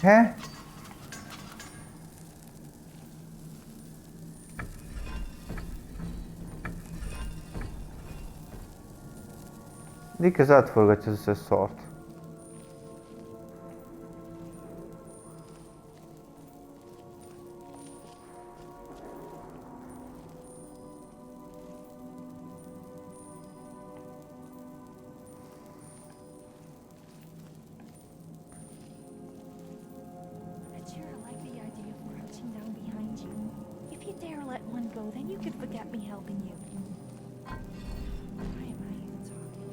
Hè? Dik ez átforgatja az összes szart. I'd sure like the idea of crouching down behind you. If you dare let one go, then you could forget me helping you. Why am I even talking?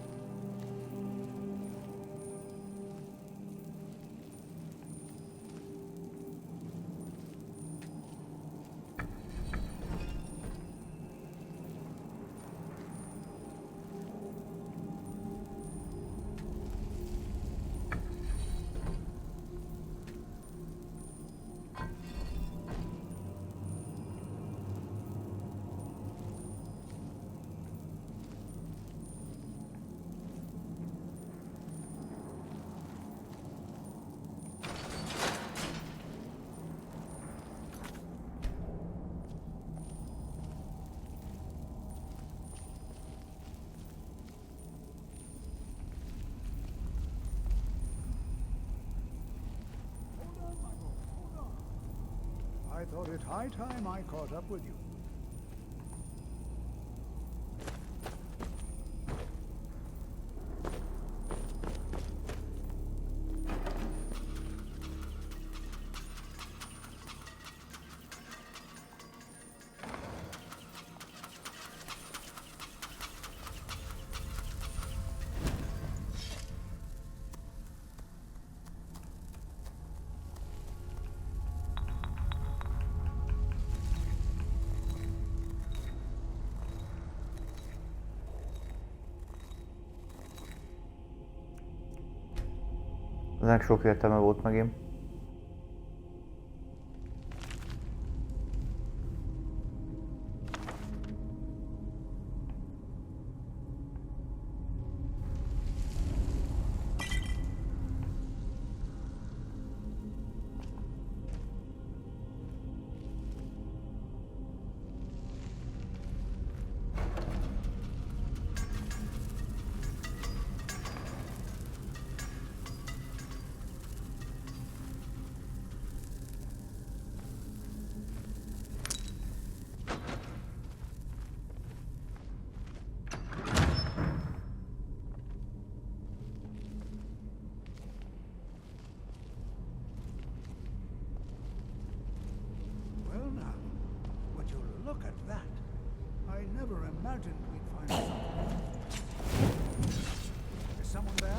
I thought it high time I caught up with you. Ennek sok értelme volt megint. Well now, would you look at that? I never imagined we'd find something. Is someone there?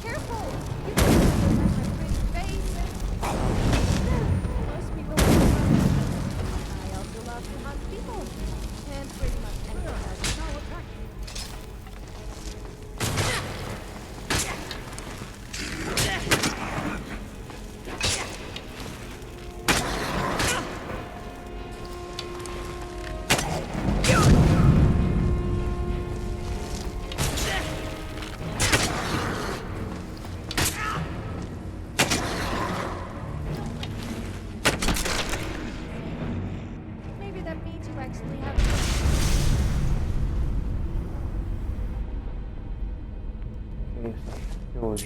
Careful! You can see my pretty face. Most people I also love to hunt people. And pretty much anyone has a power track. Maybe that means you actually have Kész. Jó is.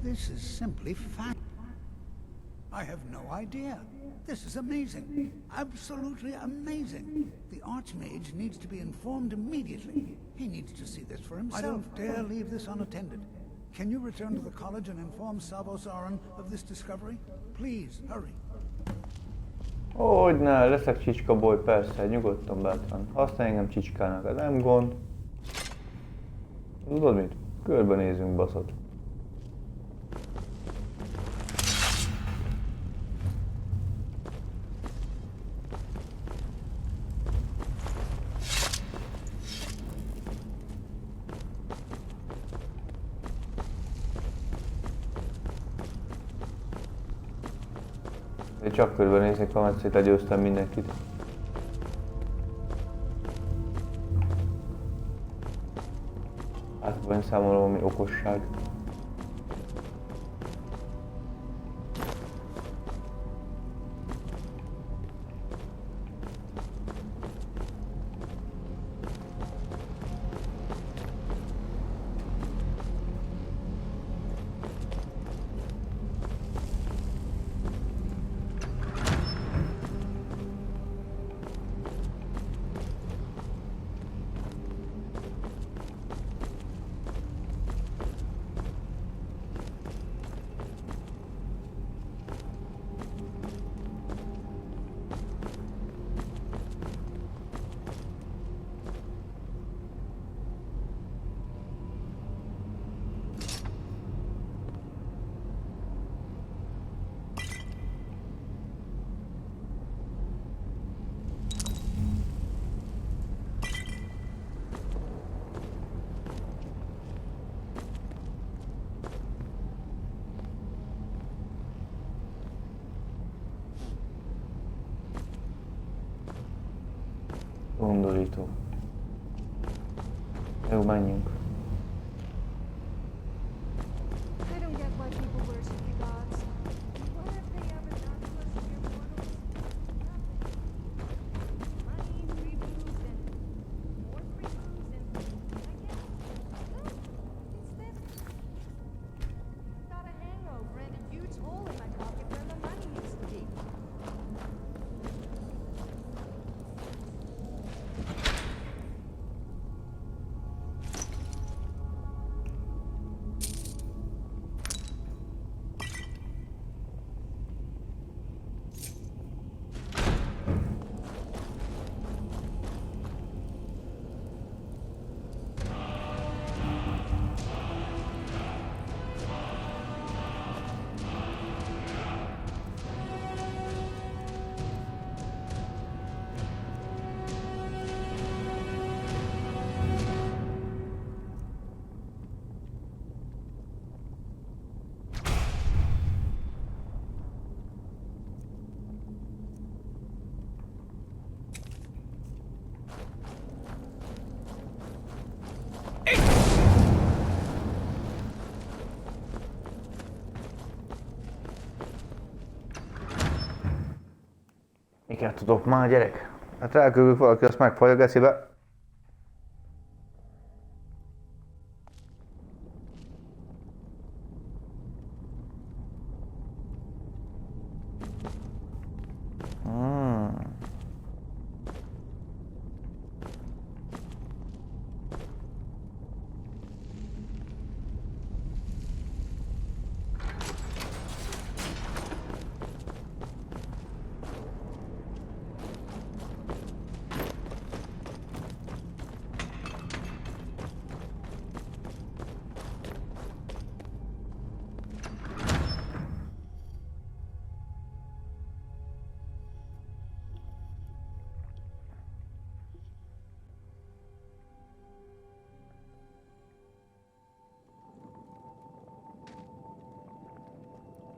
This is simply fat. I have no idea. This is amazing. Absolutely amazing. The Archmage needs to be informed immediately. He needs to see this for himself. I don't dare leave this unattended. Can you return to the college and inform Savos Aran of this discovery? Please, hurry. Hogyne, leszek csicskaboly, persze, nyugodtan bátran. Aztán engem csicskának, ez nem gond. Tudod mit? Körbenézünk, baszot. Én csak körbenéznék, ha már legyőztem mindenkit. Hát van számomra valami okosság. Undorító. Jó, menjünk. I don't get why people worship the gods. What have they ever done to us mere mortals? Nothing. Money, free booze, and more free booze, and I guess, look, it's this. Got a hangover and a huge hole in my pocket where the money used to be. Miket tudok már, gyerek? Hát elküldjük valaki, azt megfalja a gecibe.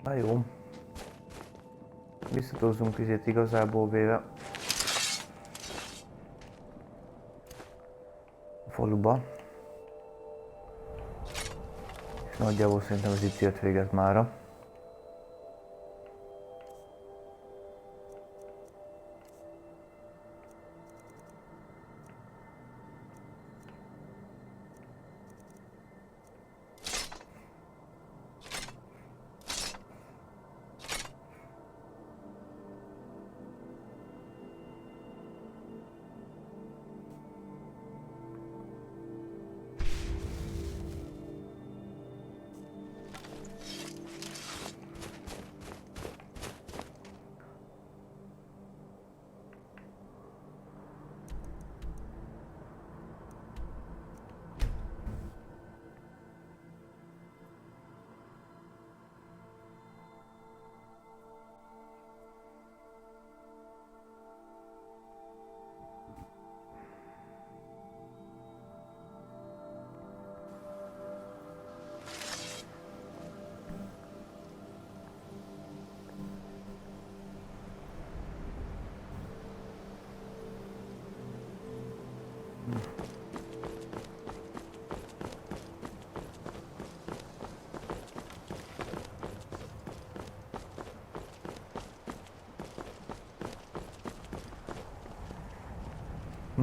Na jó. Visszatozzunk izét igazából véve a faluba. És nagyjából szerintem ez itt ért véget mára.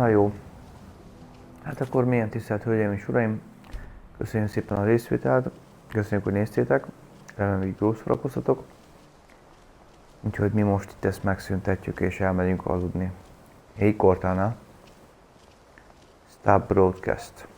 Na jó. Hát akkor milyen tisztelt hölgyeim és uraim, köszönjük szépen a részvételt, köszönjük, hogy néztétek, remélem, hogy jól szórakoztatok. Úgyhogy mi most itt ezt megszüntetjük és elmegyünk aludni. Hey Cortana. Stop broadcast.